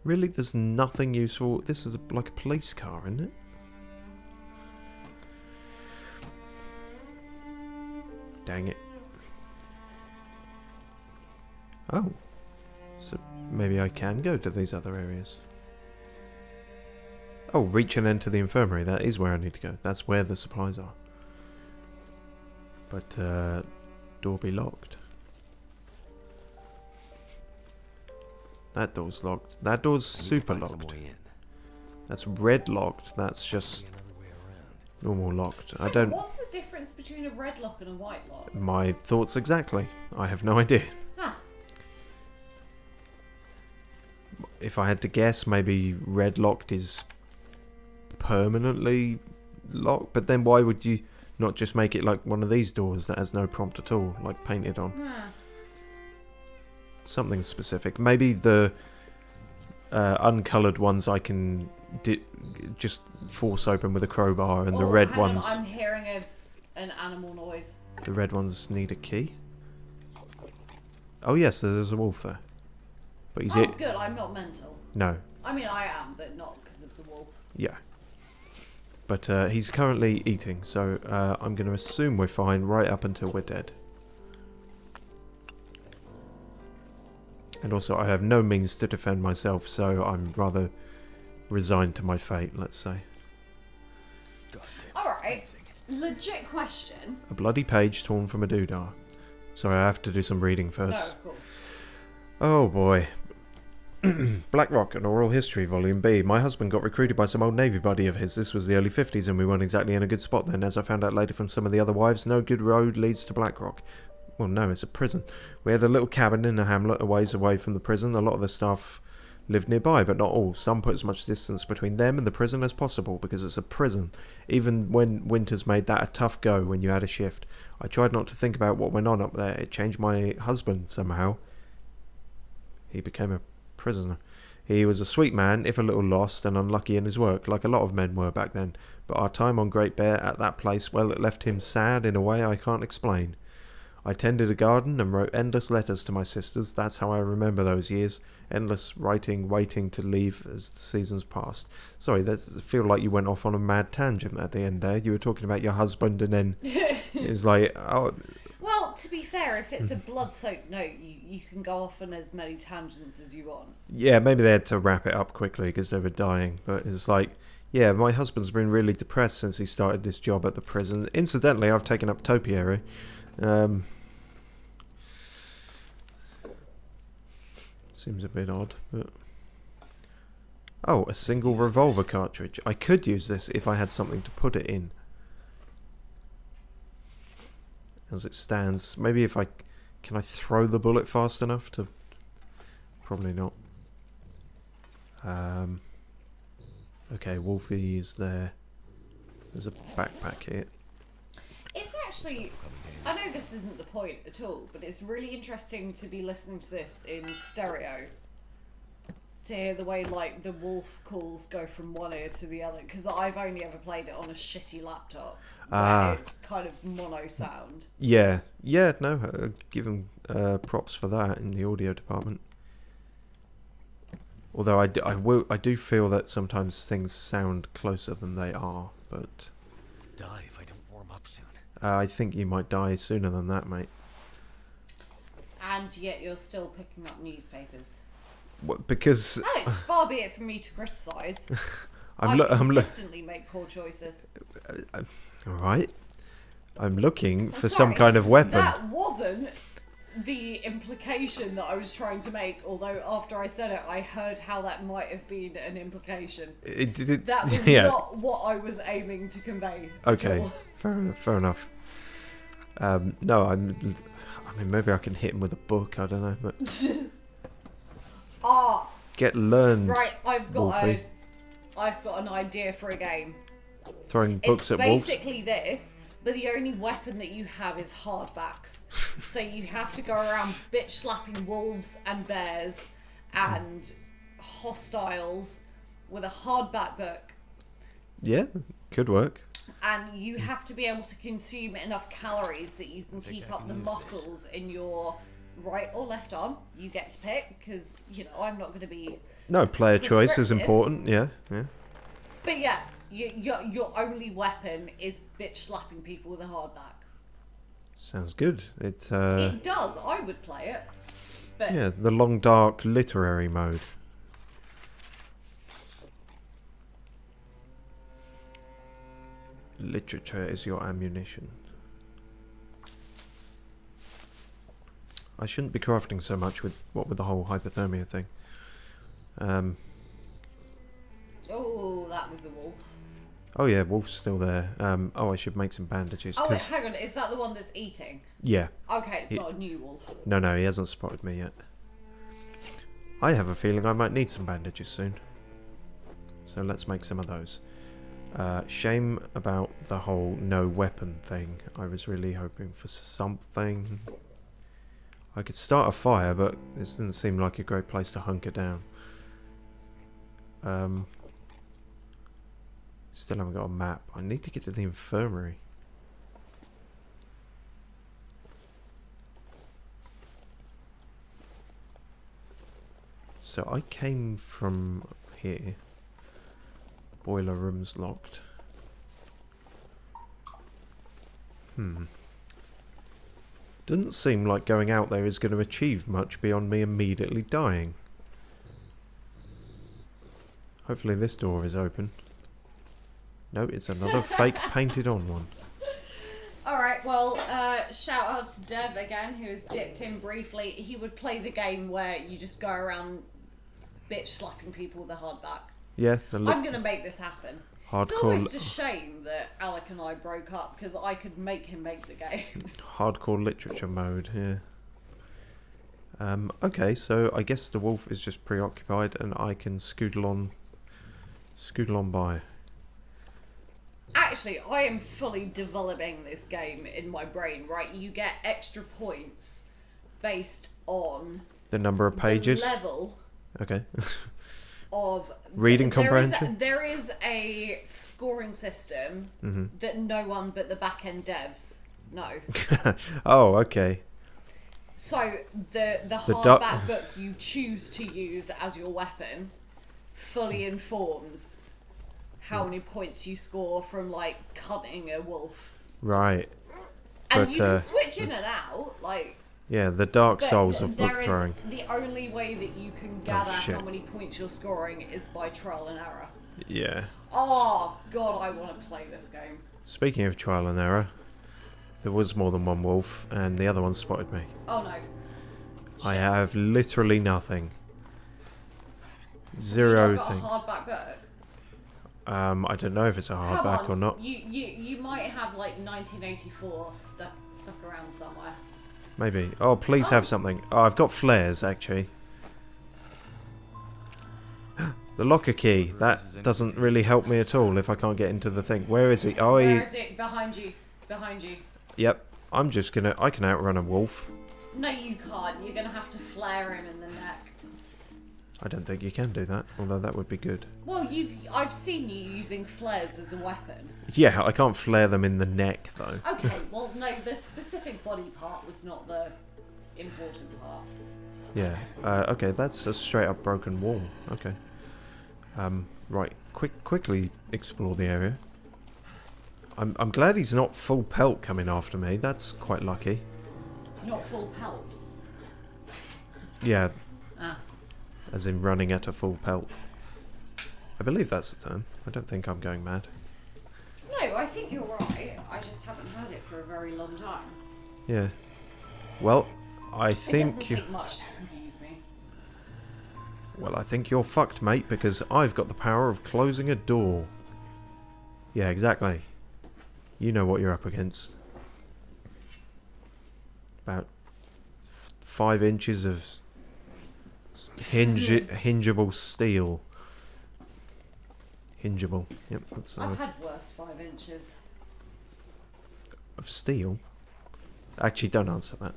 Really, there's nothing useful. This is like a police car, isn't it? Dang it. Oh. So maybe I can go to these other areas. Oh, reach and enter the infirmary. That is where I need to go. That's where the supplies are. But, door be locked. That door's locked. That door's super locked. That's red locked. That's just normal locked. I don't... What's the difference between a red lock and a white lock? My thoughts exactly. I have no idea. Huh. If I had to guess, maybe red locked is permanently locked, but then why would you not just make it like one of these doors that has no prompt at all, like painted on? Something specific. Maybe the uncoloured ones I can just force open with a crowbar, and the red hang on, ones... I'm hearing an animal noise. The red ones need a key? Oh yes, there's a wolf there. But he's Oh, good, I'm not mental. No. I mean, I am, but not because of the wolf. Yeah. But he's currently eating, so I'm going to assume we're fine right up until we're dead. And also, I have no means to defend myself, so I'm rather resigned to my fate, let's say. Alright, legit question. A bloody page torn from a doodah. Sorry, I have to do some reading first. No, of course. Oh boy. Blackrock, an oral history, volume B. My husband got recruited by some old Navy buddy of his. This was the early 50s and we weren't exactly in a good spot then. As I found out later from some of the other wives, no good road leads to Blackrock. Well, no, it's a prison. We had a little cabin in a hamlet a ways away from the prison. A lot of the staff lived nearby, but not all. Some put as much distance between them and the prison as possible, because it's a prison. Even when winters made that a tough go when you had a shift. I tried not to think about what went on up there. It changed my husband somehow. He became a prisoner. He was a sweet man, if a little lost and unlucky in his work, like a lot of men were back then. But our time on Great Bear at that place, well, it left him sad in a way I can't explain. I tended a garden and wrote endless letters to my sisters. That's how I remember those years. Endless writing, waiting to leave as the seasons passed. Sorry, I feel like you went off on a mad tangent at the end there. You were talking about your husband and then it was like... oh. Well, to be fair, if it's a blood-soaked note, you can go off on as many tangents as you want. Yeah, maybe they had to wrap it up quickly because they were dying. But it's like, Yeah, my husband's been really depressed since he started this job at the prison. Incidentally, I've taken up topiary. Seems a bit odd, but... Oh, a single revolver cartridge. I could use this if I had something to put it in. As it stands. Maybe if I... Can I throw the bullet fast enough to... Probably not. Okay, Wolfie is there. There's a backpack here. It's actually... I know this isn't the point at all, but it's really interesting to be listening to this in stereo. To hear the way, like, the wolf calls go from one ear to the other. Because I've only ever played it on a shitty laptop. Where it's kind of mono sound. Yeah. Yeah, no, give him props for that in the audio department. Although I do feel that sometimes things sound closer than they are, but... Die if I don't warm up soon. I think you might die sooner than that, mate. And yet you're still picking up newspapers. What, because... Oh, far be it from me to criticise. I'm I consistently make poor choices. Alright. I'm looking for Sorry, some kind of weapon. That wasn't the implication that I was trying to make, although after I said it, I heard how that might have been an implication. That was not what I was aiming to convey. Okay, fair enough. No, I mean, maybe I can hit him with a book, I don't know, but... Get learned, Right, I've got Wolfie. an idea for a game. Throwing books at wolves? It's basically this, but the only weapon that you have is hardbacks. So you have to go around bitch slapping wolves and bears and hostiles with a hardback book. Yeah, could work. And you have to be able to consume enough calories that you can keep up the muscles in your right or left arm. You get to pick, because, you know, I'm not going to be... No, player choice is important, yeah. But yeah, your only weapon is bitch slapping people with a hardback. Sounds good. It does. I would play it. But yeah, the long dark literary mode. Literature is your ammunition. I shouldn't be crafting so much with with the whole hypothermia thing. Oh, that was a wolf. Oh yeah, wolf's still there. Oh, I should make some bandages. Oh wait, hang on. Is that the one that's eating? Yeah. Okay, it's not a new wolf. No, he hasn't spotted me yet. I have a feeling I might need some bandages soon. So let's make some of those. Shame about the whole no weapon thing. I was really hoping for something. I could start a fire, but this doesn't seem like a great place to hunker down. Still haven't got a map. I need to get to the infirmary. So I came from here. Boiler room's locked. Doesn't seem like going out there is going to achieve much beyond me immediately dying. Hopefully this door is open. No, it's another fake painted on one. Alright, well, shout out to Dev again, who has dipped in briefly. He would play the game where you just go around bitch slapping people with a hardback. Yeah. I'm going to make this happen. Hardcore. It's almost a shame that Alec and I broke up, because I could make him make the game. Hardcore literature mode, yeah. Okay, so I guess the wolf is just preoccupied and I can scootle on by. Actually, I am fully developing this game in my brain, right? You get extra points based on the number of pages? The level. Okay. Of reading comprehension. There is a scoring system that no one but the back-end devs know. Oh, okay. So the hardback book you choose to use as your weapon fully informs how many points you score from, like, cutting a wolf. Right. And but, you can switch in and out, like... Yeah, the Dark Souls of book throwing. The only way that you can gather how many points you're scoring is by trial and error. Yeah. Oh, God, I want to play this game. Speaking of trial and error, there was more than one wolf, and the other one spotted me. Oh, no. I have literally nothing. You've Zero got a thing. hardback book. I don't know if it's a Come hardback on. or not. You might have, like, 1984 stuck around somewhere. Maybe. Oh, please have something. Oh, I've got flares, actually. The locker key. That doesn't really help me at all if I can't get into the thing. Where is he? Oh, Where is it? Behind you. Behind you. Yep. I'm just gonna... I can outrun a wolf. No, you can't. You're gonna have to flare him in the neck. I don't think you can do that, although that would be good. Well, I've seen you using flares as a weapon. Yeah, I can't flare them in the neck, though. Okay, well, no, the specific body part was not the important part. Yeah. Okay, that's a straight-up broken wall. Okay. Right. Quickly explore the area. I'm glad he's not full pelt coming after me. That's quite lucky. Not full pelt. Yeah. Ah. As in running at a full pelt. I believe that's the term. I don't think I'm going mad. No, I think you're right. I just haven't heard it for a very long time. Yeah. Well, I It think doesn't take much to confuse me. Well, I think you're fucked, mate, because I've got the power of closing a door. Yeah, exactly. You know what you're up against. About 5 inches of hingeable steel. Hingeable. Yep, that's I've had worse 5 inches. of steel. Actually, don't answer that.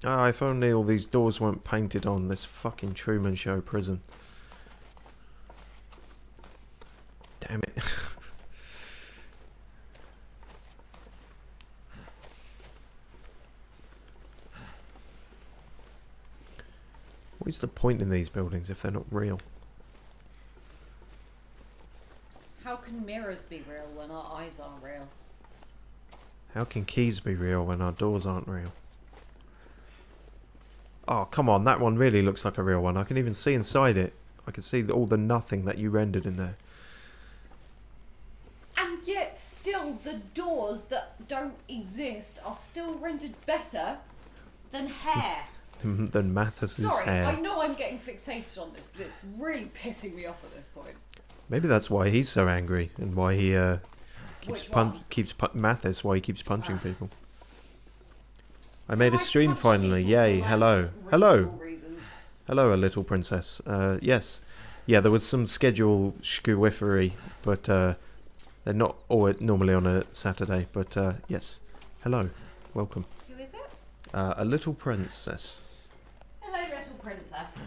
Oh, if only all these doors weren't painted on this fucking Truman Show prison. Damn it. What's the point in these buildings if they're not real? How can mirrors be real when our eyes aren't real? How can keys be real when our doors aren't real? Oh, come on, that one really looks like a real one. I can even see inside it. I can see all the nothing that you rendered in there. And yet still the doors that don't exist are still rendered better than hair. Than Mathis's Sorry, hair. I know I'm getting fixated on this, but it's really pissing me off at this point. Maybe that's why he's so angry and why he Which one? Mathis, why he keeps punching people. I made a I stream punch finally. people Yay! for Hello, less hello, reasonable reasons. hello, a little princess. Yes, yeah. There was some schedule shkooifery, but they're not always normally on a Saturday. But yes, hello, welcome. Who is it? A little princess. Hello, little princess.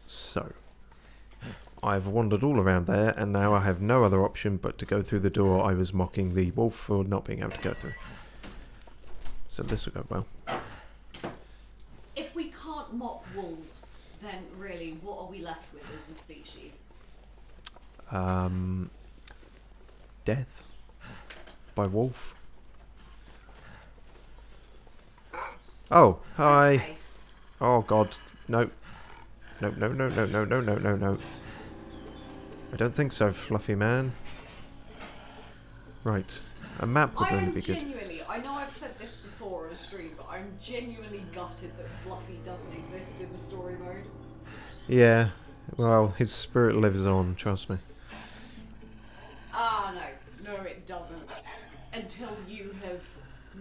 So, I've wandered all around there, and now I have no other option but to go through the door I was mocking the wolf for not being able to go through. So this will go well. If we can't mock wolves, then really, what are we left with as a species? Death by wolf. Oh, hi. Okay. Oh God, no. No, no, no, no, no, no, no, no, no. I don't think so, fluffy man. Right, a map would I really am be good. genuinely, I know I've said this before on a stream, but I'm genuinely gutted that Fluffy doesn't exist in the story mode. Yeah, well, his spirit lives on, trust me. Ah, no, it doesn't. Until you have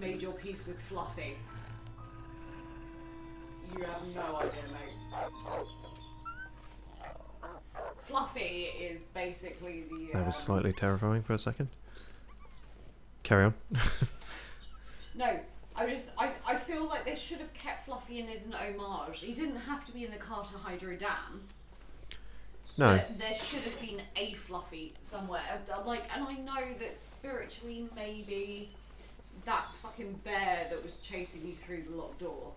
made your peace with Fluffy. You have no idea, mate. Fluffy is basically the. That was slightly terrifying for a second. Carry on. No, I feel like they should have kept Fluffy in as an homage. He didn't have to be in the Carter Hydro Dam. No. But there should have been a Fluffy somewhere. Like, and I know that spiritually maybe that fucking bear that was chasing you through the locked door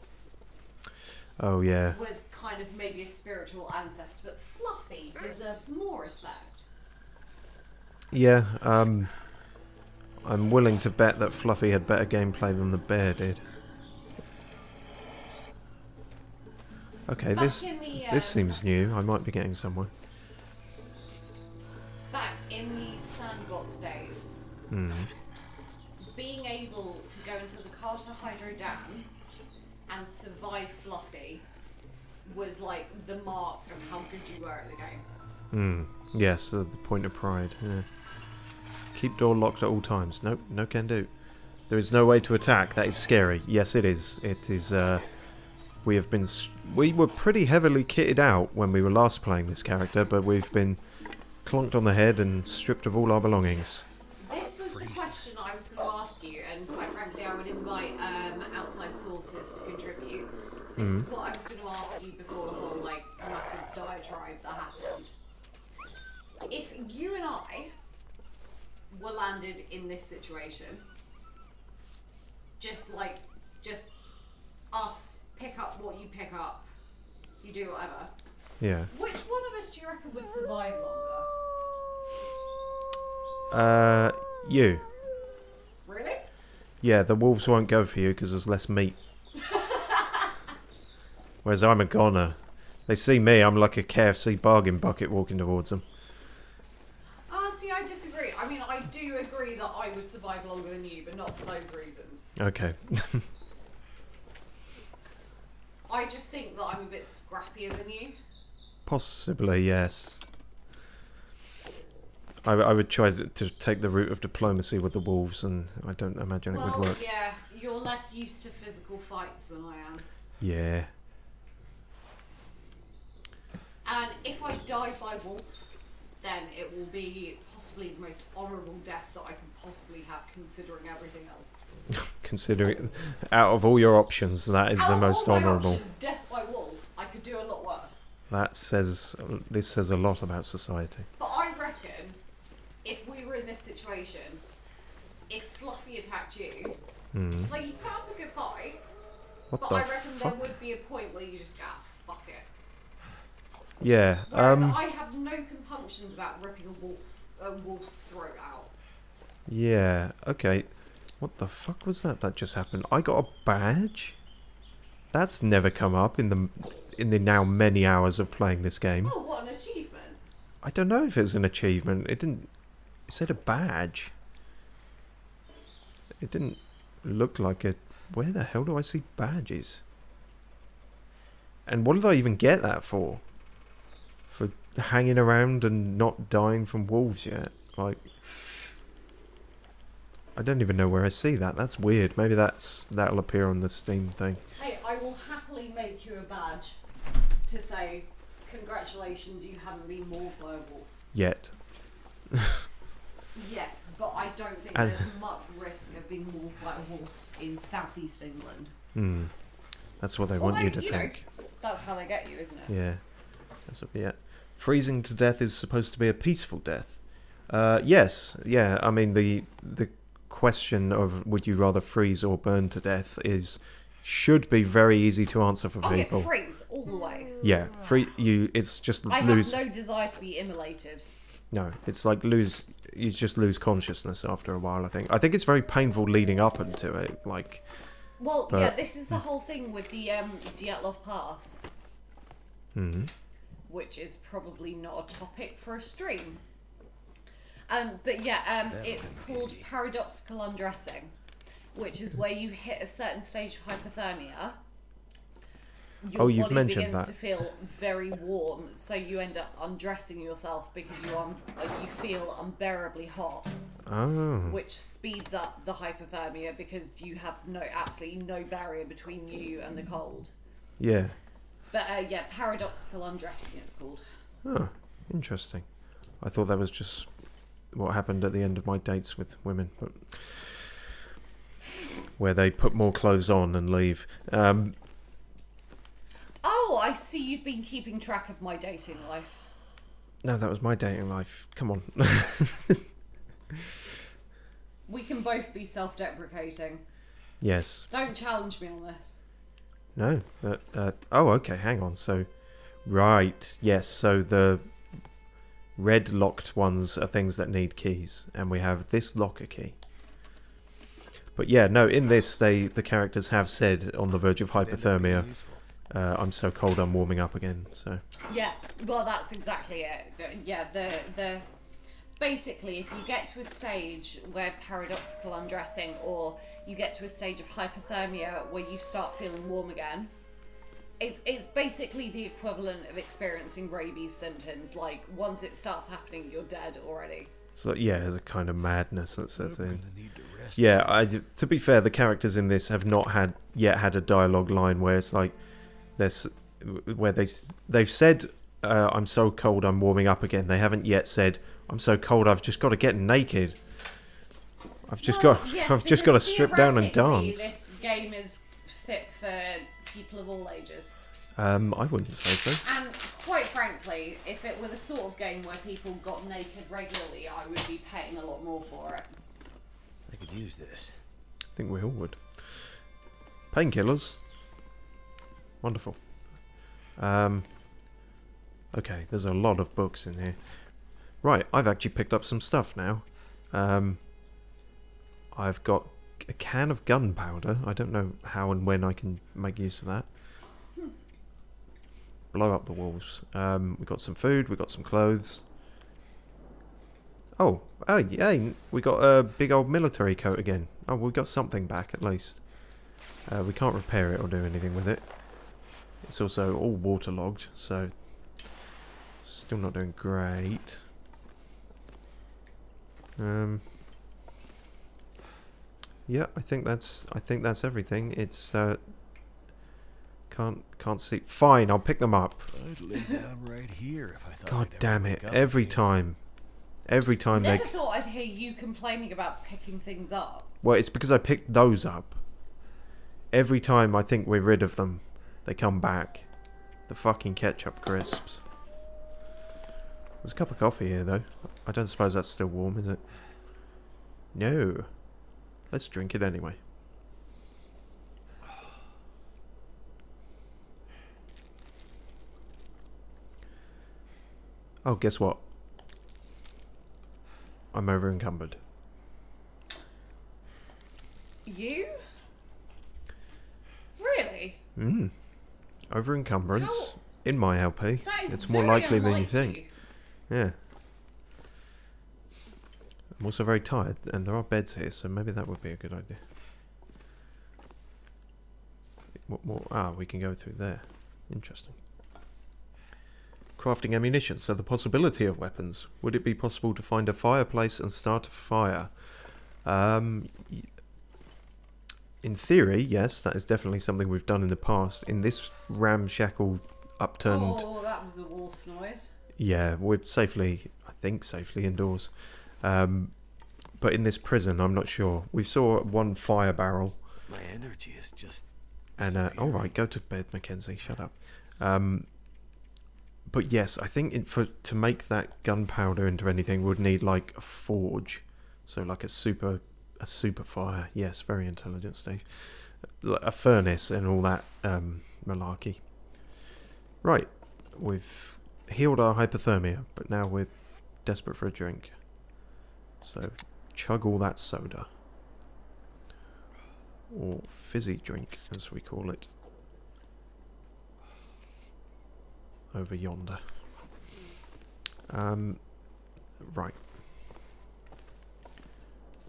Oh yeah. was kind of maybe a spiritual ancestor, but Fluffy deserves more respect. Yeah, I'm willing to bet that Fluffy had better gameplay than the bear did. Okay, Back this in the, this seems new. I might be getting somewhere. Back in the sandbox days, being able to go into the Carter Hydro Dam and survive Fluffy was like the mark of how good you were at the game. Yes, the point of pride. Yeah. Keep door locked at all times. Nope, no can do. There is no way to attack. That is scary. Yes, it is. It is. We have been. We were pretty heavily kitted out when we were last playing this character, but we've been clonked on the head and stripped of all our belongings. This was the question I was going to ask you, and quite frankly, I would invite outside sources to contribute. This is what I was going to ask you before the whole like massive diatribe that happened. If you and I were landed in this situation, just us pick up what you pick up, you do whatever. Yeah. Which one of us do you reckon would survive longer? You. Really? Yeah, the wolves won't go for you because there's less meat. Whereas I'm a goner. They see me, I'm like a KFC bargain bucket walking towards them. See, I disagree. I mean, I do agree that I would survive longer than you, but not for those reasons. Okay. I just think that I'm a bit scrappier than you. Possibly, yes. I would try to take the route of diplomacy with the wolves, and I don't imagine it would work. Yeah, you're less used to physical fights than I am. Yeah. And if I die by wolf, then it will be possibly the most honourable death that I can possibly have, considering everything else. Considering, out of all your options, that is the most honourable. Death by wolf, I could do a lot worse. That says, this says a lot about society. But I reckon, if we were in this situation, if Fluffy attacked you, like you put up a good fight, but I reckon there would be a point where you just go, fuck it. Yeah. Whereas I have no compunctions about ripping a wolf's throat out. Yeah. Okay. What the fuck was that just happened? I got a badge? That's never come up in the now many hours of playing this game. Oh, what an achievement. I don't know if it was an achievement. It said a badge. It didn't look like a... Where the hell do I see badges? And what did I even get that for? For hanging around and not dying from wolves yet? Like... I don't even know where I see that. That's weird. Maybe that'll appear on the Steam thing. Hey, I will happily make you a badge to say, congratulations, you haven't been mauled by a wolf. Yet. Yes, but I don't think there's much risk of being mauled by a wolf in southeast England. That's what they want you to think. That's how they get you, isn't it? Yeah. That's what, yeah. Freezing to death is supposed to be a peaceful death. Yes. Yeah. I mean, the question of would you rather freeze or burn to death should be very easy to answer for people. Yeah, freeze all the way. Yeah, it's just I have no desire to be immolated. No, it's like you just lose consciousness after a while. I think it's very painful leading up into it. Like, well, yeah, this is the whole thing with the Dyatlov Pass, which is probably not a topic for a stream. But yeah, it's called paradoxical undressing, which is where you hit a certain stage of hypothermia. Your you've body mentioned begins that. to feel very warm, so you end up undressing yourself because you feel unbearably hot, which speeds up the hypothermia because you have absolutely no barrier between you and the cold. Yeah. But yeah, paradoxical undressing it's called. Oh, interesting. I thought that was just what happened at the end of my dates with women, but where they put more clothes on and leave. Oh, I see you've been keeping track of my dating life. No, that was my dating life. Come on. We can both be self-deprecating. Yes. Don't challenge me on this. No. Oh, okay, hang on. So, right. Yes, so the red locked ones are things that need keys, and we have this locker key. But yeah, no, in this, the characters have said on the verge of hypothermia, I'm so cold I'm warming up again, so... Yeah, well, that's exactly it. Yeah, the basically, if you get to a stage where paradoxical undressing, or you get to a stage of hypothermia where you start feeling warm again, it's basically the equivalent of experiencing rabies symptoms. Like, once it starts happening, you're dead already. So yeah, there's a kind of madness that sets in. Yeah, to be fair, the characters in this have not had a dialogue line where it's like, they've said, "I'm so cold, I'm warming up again." They haven't yet said, "I'm so cold, I've just got to get naked. I've just got to strip down and dance." This game is fit for people of all ages. I wouldn't say so. And quite frankly, if it were the sort of game where people got naked regularly, I would be paying a lot more for it. I could use this. I think we all would. Painkillers. Wonderful. Okay, there's a lot of books in here. Right, I've actually picked up some stuff now. I've got a can of gunpowder. I don't know how and when I can make use of that. Blow up the walls. We got some food, we got some clothes. Oh, yay, we got a big old military coat again. Oh, we got something back at least. We can't repair it or do anything with it. It's also all waterlogged, so still not doing great. Yeah, I think that's everything. It's can't see. Fine, I'll pick them up. I'd lay down right here if I thought. God I'd damn ever it! wake up Every again. time they. Never thought I'd hear you complaining about picking things up. Well, it's because I picked those up. Every time I think we're rid of them, they come back. The fucking ketchup crisps. There's a cup of coffee here, though. I don't suppose that's still warm, is it? No. Let's drink it anyway. Oh, guess what? I'm over encumbered. You? Really? Over encumbrance in my LP. That is It's more very likely than you unlike think. you. Yeah. I'm also very tired, and there are beds here, so maybe that would be a good idea. What more? Ah, we can go through there. Interesting. Crafting ammunition, so the possibility of weapons. Would it be possible to find a fireplace and start a fire? In theory, yes, that is definitely something we've done in the past. In this ramshackle, upturned... Oh, that was a wolf noise. Yeah, we're safely, I think, safely indoors. But in this prison, I'm not sure. We saw one fire barrel. My energy is just. And, all right, go to bed, Mackenzie. Shut up. But yes, I think to make that gunpowder into anything, would need like a forge. So like a super fire. Yes, very intelligent, Steve. A furnace and all that malarkey. Right, we've healed our hypothermia, but now we're desperate for a drink. So chug all that soda. Or fizzy drink, as we call it. Over yonder. Right.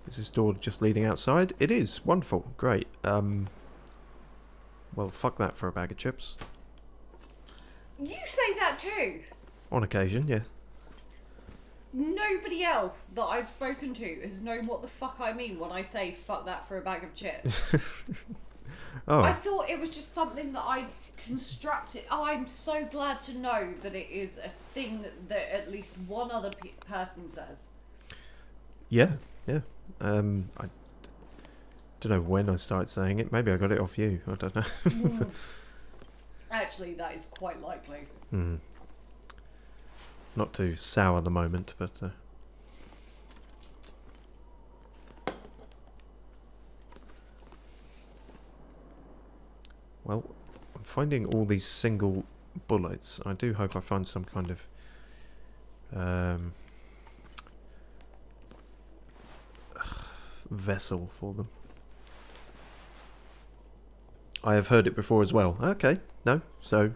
Is this door just leading outside? It is. Wonderful. Great. Well, fuck that for a bag of chips. You say that too. On occasion, yeah. Nobody else that I've spoken to has known what the fuck I mean when I say fuck that for a bag of chips. Oh. I thought it was just something that I constructed. Oh, I'm so glad to know that it is a thing that at least one other person says. Yeah, yeah. I don't know when I started saying it. Maybe I got it off you. I don't know. Actually, that is quite likely. Not too sour at the moment, but... Well, I'm finding all these single bullets. I do hope I find some kind of... vessel for them. I have heard it before as well. Okay, No? So,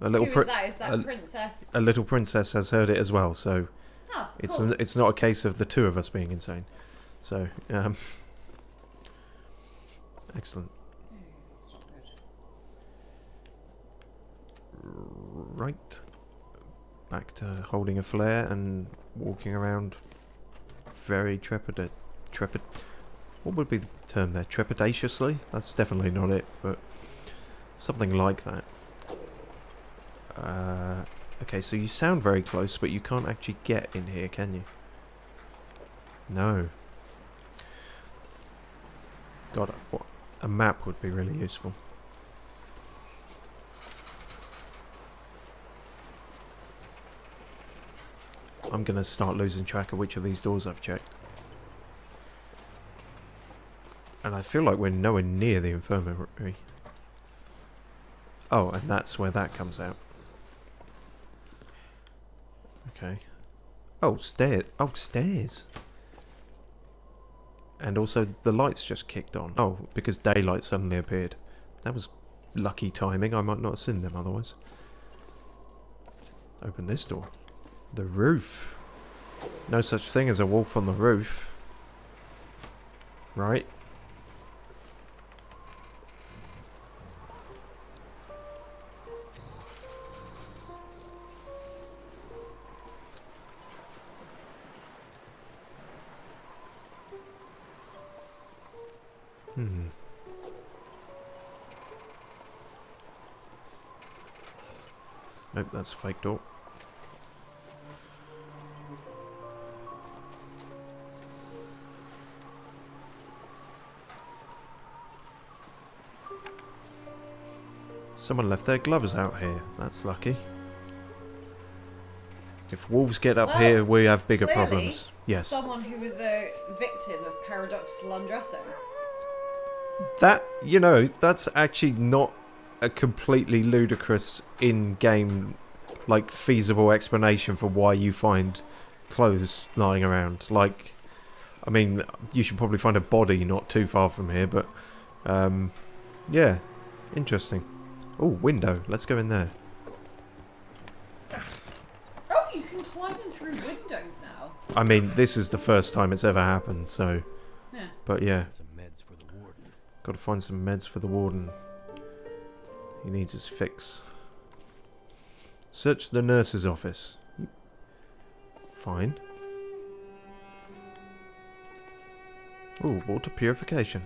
a little Who is that? Is that Princess? A little princess has heard it as well, so Oh, it's cool. it's not a case of the two of us being insane. So, excellent. Right. Back to holding a flare and walking around very what would be the term there? Trepidatiously? That's definitely not it, but something like that. Okay, so you sound very close, but you can't actually get in here, can you? No. God, a map would be really useful. I'm gonna start losing track of which of these doors I've checked. And I feel like we're nowhere near the infirmary. Oh, and that's where that comes out. Okay. Oh, stairs. Oh, stairs. And also the lights just kicked on. Oh, because daylight suddenly appeared. That was lucky timing. I might not have seen them otherwise. Open this door. The roof. No such thing as a wolf on the roof. Right. Nope, that's a fake door. Someone left their gloves out here. That's lucky. If wolves get up here, we have bigger clearly, problems. Yes. Someone who was a victim of paradoxical undressing. That, you know, that's actually not a completely ludicrous in-game, like, feasible explanation for why you find clothes lying around. Like, I mean, you should probably find a body not too far from here, but, yeah, interesting. Oh, window. Let's go in there. Oh, you can climb in through windows now. I mean, this is the first time it's ever happened, so... Yeah. But yeah. Some meds for the warden. Got to find some meds for the warden. He needs his fix. Search the nurse's office. Fine. Ooh, water purification.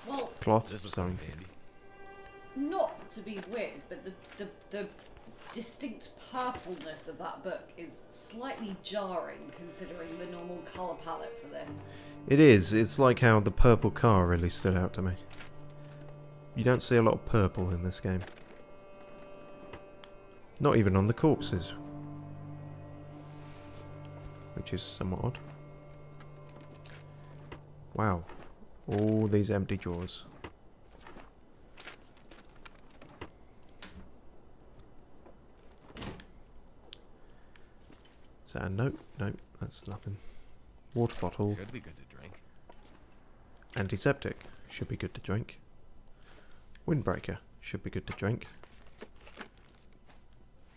Well, Cloth, This was sorry. handy. not to be weird, but the distinct purpleness of that book is slightly jarring considering the normal colour palette for this. It is. It's like how the purple car really stood out to me. You don't see a lot of purple in this game. Not even on the corpses. Which is somewhat odd. Wow. All these empty drawers. Is that a note? Nope, that's nothing. Water bottle. Should be good to drink. Antiseptic. Should be good to drink. Windbreaker. Should be good to drink.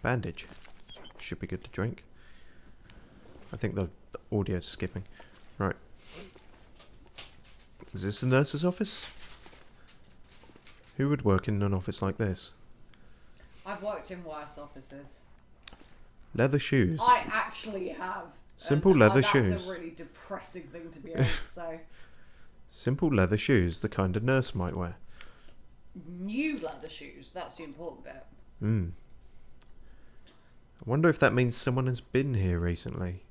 Bandage. Should be good to drink. I think the audio's skipping. Right. Is this the nurse's office? Who would work in an office like this? I've worked in worse offices. Leather shoes. I actually have. Simple And, leather that's shoes. a really depressing thing to be able to say. Simple leather shoes, the kind a nurse might wear. New leather shoes, that's the important bit. Hmm. I wonder if that means someone has been here recently.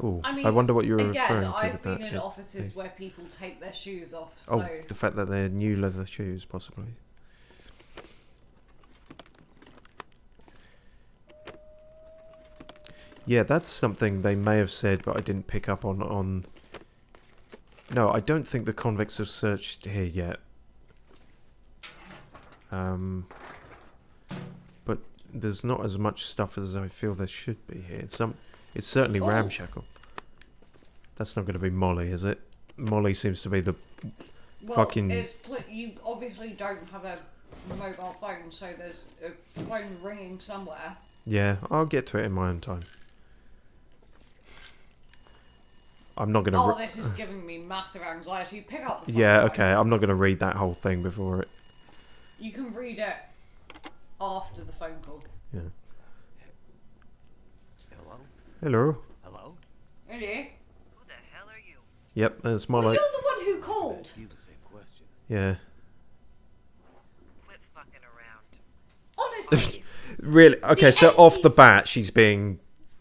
Oh, I mean, I wonder what you're again, referring to I've with been that. in Yeah. offices where people take their shoes off, so... Oh, the fact that they're new leather shoes, possibly. Yeah, that's something they may have said, but I didn't pick up on... No, I don't think the convicts have searched here yet. But there's not as much stuff as I feel there should be here. It's certainly Oh. ramshackle. That's not going to be Molly, is it? Molly seems to be the Well, fucking... you obviously don't have a mobile phone, so there's a phone ringing somewhere. Yeah, I'll get to it in my own time. I'm not gonna... Oh, this is giving me massive anxiety. Pick up the phone. Yeah, okay, I'm not gonna read that whole thing before it... You can read it after the phone call. Yeah. Hello? Hello? Hello? Really? Who the hell are you? Yep, that's Well, Molly. you're the one who called. Ask you the same question. Yeah. Quit fucking around. Honestly. Really? Okay, The so off the NPC bat, she's being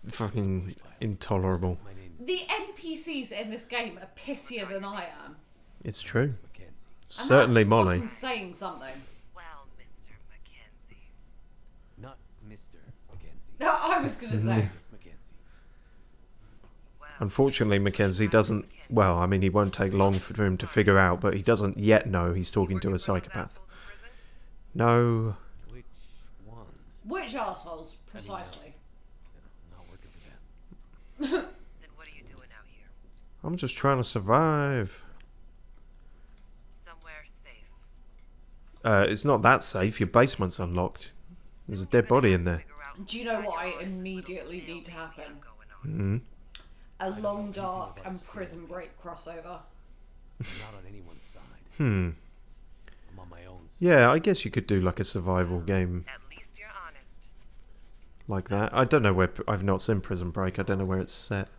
fucking intolerable. My name The NPCs in this game are pissier than I am. It's true. is Mackenzie. And Certainly that's Molly. fucking saying something. Well, Mr. Mackenzie. Not Mr. Mackenzie. No, I was gonna say. Just Mackenzie. Well, Unfortunately, Mackenzie doesn't... Well, I mean, he won't take long for him to figure out, but he doesn't yet know he's talking to a psychopath. No. Which ones? Which arseholes, precisely? I'm not working for them. then what are you doing out here? I'm just trying to survive. Somewhere safe. It's not that safe. Your basement's unlocked. There's a dead body in there. Figure out Do you know what I immediately need to happen? going on. Hmm. A long dark and prison break crossover. I'm not on anyone's side. Hmm. I'm on my own side. Yeah, I guess you could do like a survival game At least you're honest. like that. I don't know where... I've not seen Prison Break. I don't know where it's set.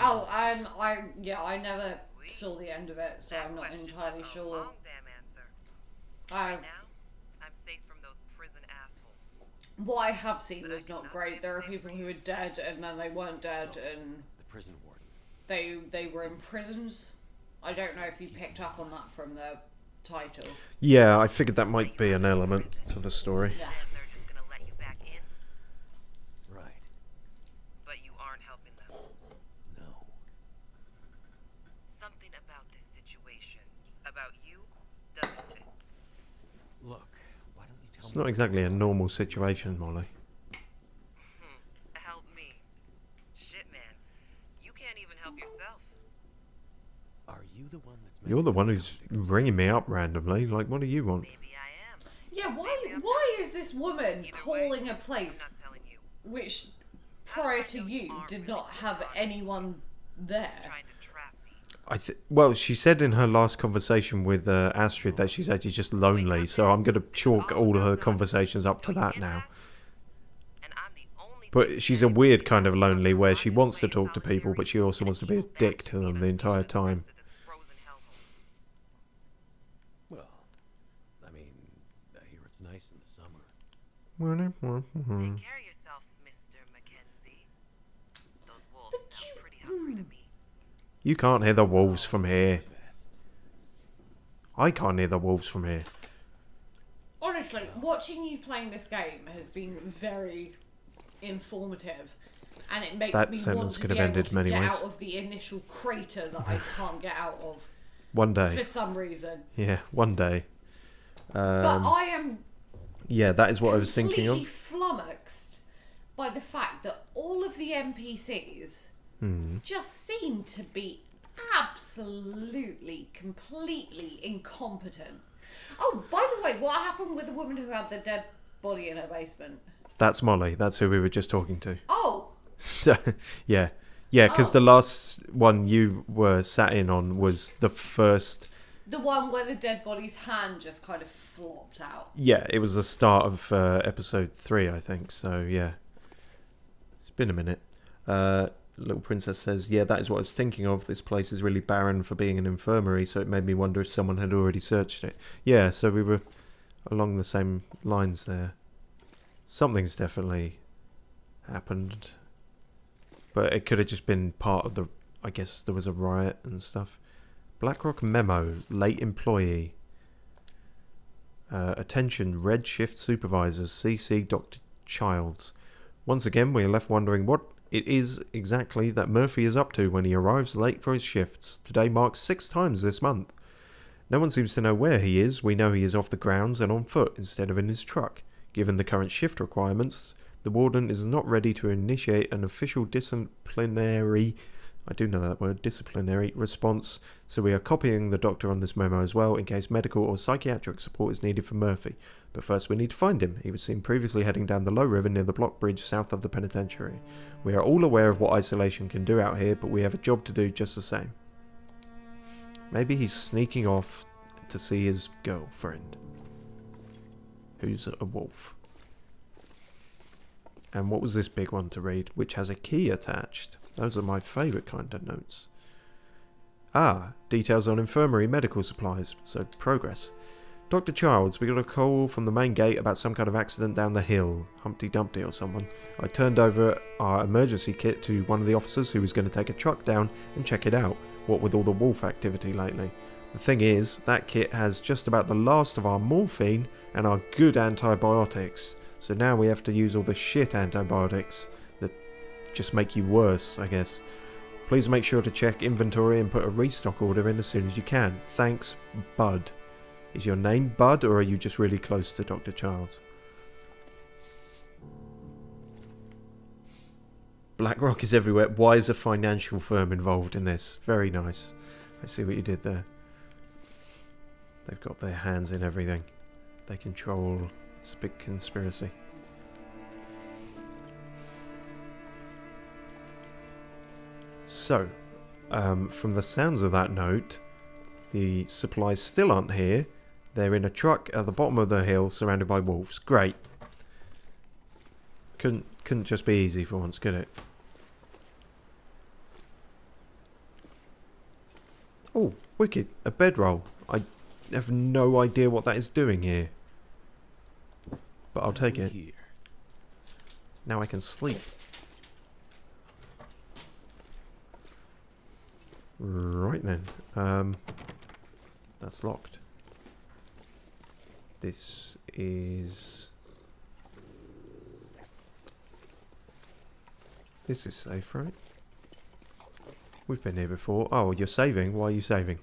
Oh, I never saw the end of it, so I'm not Question's entirely a sure. long damn answer. I, Now, I'm safe from those prison assholes. what I have seen is not great. There are people who are dead and then they weren't dead and The prison warden. they were in prisons. I don't know if you picked up on that from the title. Yeah, I figured that might be an element to the story. Yeah. And they're just gonna let you back in, Right. but you aren't helping them. No. Something about this situation, about you, doesn't fit. Look, why don't you tell It's me? not exactly a normal situation, Molly. Help me. Shit, man. You can't even help yourself. Are you the one that's You're the messing one up who's convicts? ringing me up randomly. Like, what do you want? Maybe I am. Yeah, why is this woman Either calling way, a place I'm not telling you. which prior to you did not have anyone there? Trying to trap me. Well, she said in her last conversation with Astrid that she's actually just lonely, so I'm going to chalk all of her conversations up to that now. And I'm the only But she's a weird kind of lonely where she wants to talk to people, but she also wants to be a dick to them the entire time. Well, I mean, I hear it's nice in the summer. Take care of yourself, Mr. Mackenzie. Those wolves sound pretty hungry to me. You can't hear the wolves from here. I can't hear the wolves from here. Honestly, watching you playing this game has been very informative, and it makes That me sentence want to could be have able ended to many get ways. out of the initial crater that I can't get out of One for day. some reason. Yeah, one day. But I am Yeah, that is what I was thinking completely of. flummoxed by the fact that all of the NPCs just seem to be absolutely, completely incompetent. Oh, by the way, what happened with the woman who had the dead body in her basement? That's Molly. That's who we were just talking to. Oh, So, yeah. Yeah, because the last one you were sat in on was the first... the one where the dead body's hand just kind of flopped out. Yeah, it was the start of episode 3, I think. So, yeah. It's been a minute. Little Princess says, yeah, that is what I was thinking of. This place is really barren for being an infirmary, so it made me wonder if someone had already searched it. Yeah, so we were along the same lines there. Something's definitely happened. But it could have just been part of the... I guess there was a riot and stuff. Blackrock Memo, late employee. Attention, Red Shift Supervisors, CC Dr. Childs. Once again, we are left wondering what it is exactly that Murphy is up to when he arrives late for his shifts. Today marks 6 times this month. No one seems to know where he is. We know he is off the grounds and on foot instead of in his truck. Given the current shift requirements, the warden is not ready to initiate an official disciplinary... I do know that word, disciplinary response, so we are copying the doctor on this memo as well in case medical or psychiatric support is needed for Murphy. But first we need to find him. He was seen previously heading down the low river near the block bridge south of the penitentiary. We are all aware of what isolation can do out here, but we have a job to do just the same. Maybe he's sneaking off to see his girlfriend, who's a wolf. And what was this big one to read, which has a key attached? Those are my favourite kind of notes. Ah, details on infirmary medical supplies, so progress. Dr. Childs, we got a call from the main gate about some kind of accident down the hill. Humpty Dumpty or someone. I turned over our emergency kit to one of the officers who was going to take a truck down and check it out, what with all the wolf activity lately. The thing is, that kit has just about the last of our morphine and our good antibiotics, so now we have to use all the shit antibiotics that just make you worse, I guess. Please make sure to check inventory and put a restock order in as soon as you can. Thanks, Bud. Is your name Bud, or are you just really close to Dr. Childs? BlackRock is everywhere. Why is a financial firm involved in this? Very nice. I see what you did there. They've got their hands in everything. They control. It's a big conspiracy. So, from the sounds of that note, the supplies still aren't here. They're in a truck at the bottom of the hill, surrounded by wolves. Great. Couldn't just be easy for once, could it? Oh, wicked. A bedroll. I have no idea what that is doing here. But I'll take it. Now I can sleep. Right then. That's locked. This is safe, right? We've been here before. Oh, you're saving? Why are you saving?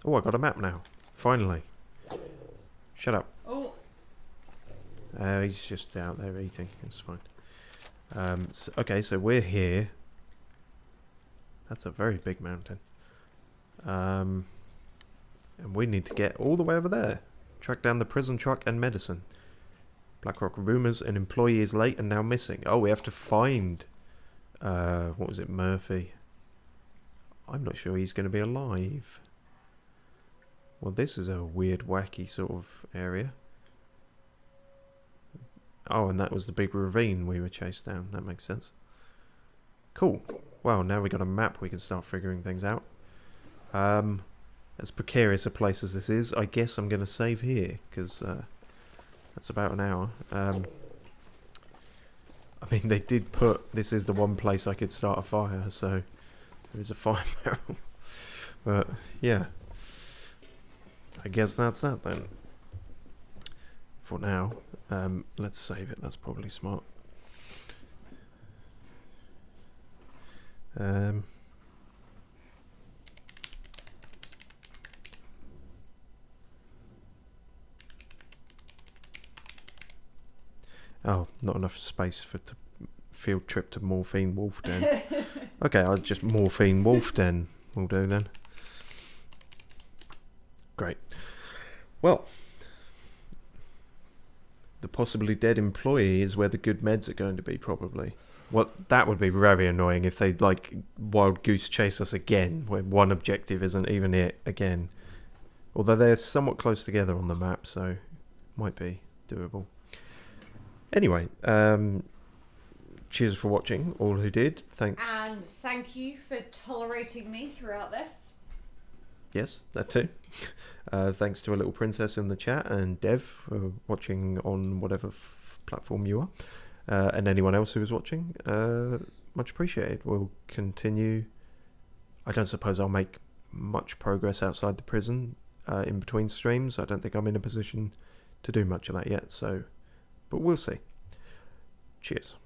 Oh, I got a map now. Finally. Shut up. Oh. He's just out there eating. It's fine. Okay, so we're here. That's a very big mountain. And we need to get all the way over there. Track down the prison truck and medicine. BlackRock rumors an employee is late and now missing. Oh, we have to find... what was it? Murphy. I'm not sure he's going to be alive. Well, this is a weird, wacky sort of area. Oh, and that was the big ravine we were chased down. That makes sense. Cool. Well, now we got a map, we can start figuring things out. As precarious a place as this is, I guess I'm going to save here, because that's about an hour. I mean, they did put, this is the one place I could start a fire, so there is a fire barrel. But, yeah. I guess that's that then. For now. Let's save it, that's probably smart. Oh, not enough space for field trip to Morphine Wolf Den. Okay, I'll just Morphine Wolf Den will do then. Great. Well, the possibly dead employee is where the good meds are going to be, probably. Well, that would be very annoying if they, like, wild goose chase us again, where one objective isn't even it again. Although they're somewhat close together on the map, so might be doable. Anyway, cheers for watching, all who did. Thanks. And thank you for tolerating me throughout this. Yes, that too. Thanks to a little princess in the chat and Dev for watching on whatever platform you are. And anyone else who is watching, much appreciated. We'll continue. I don't suppose I'll make much progress outside the prison in between streams. I don't think I'm in a position to do much of that yet, so, but we'll see. Cheers.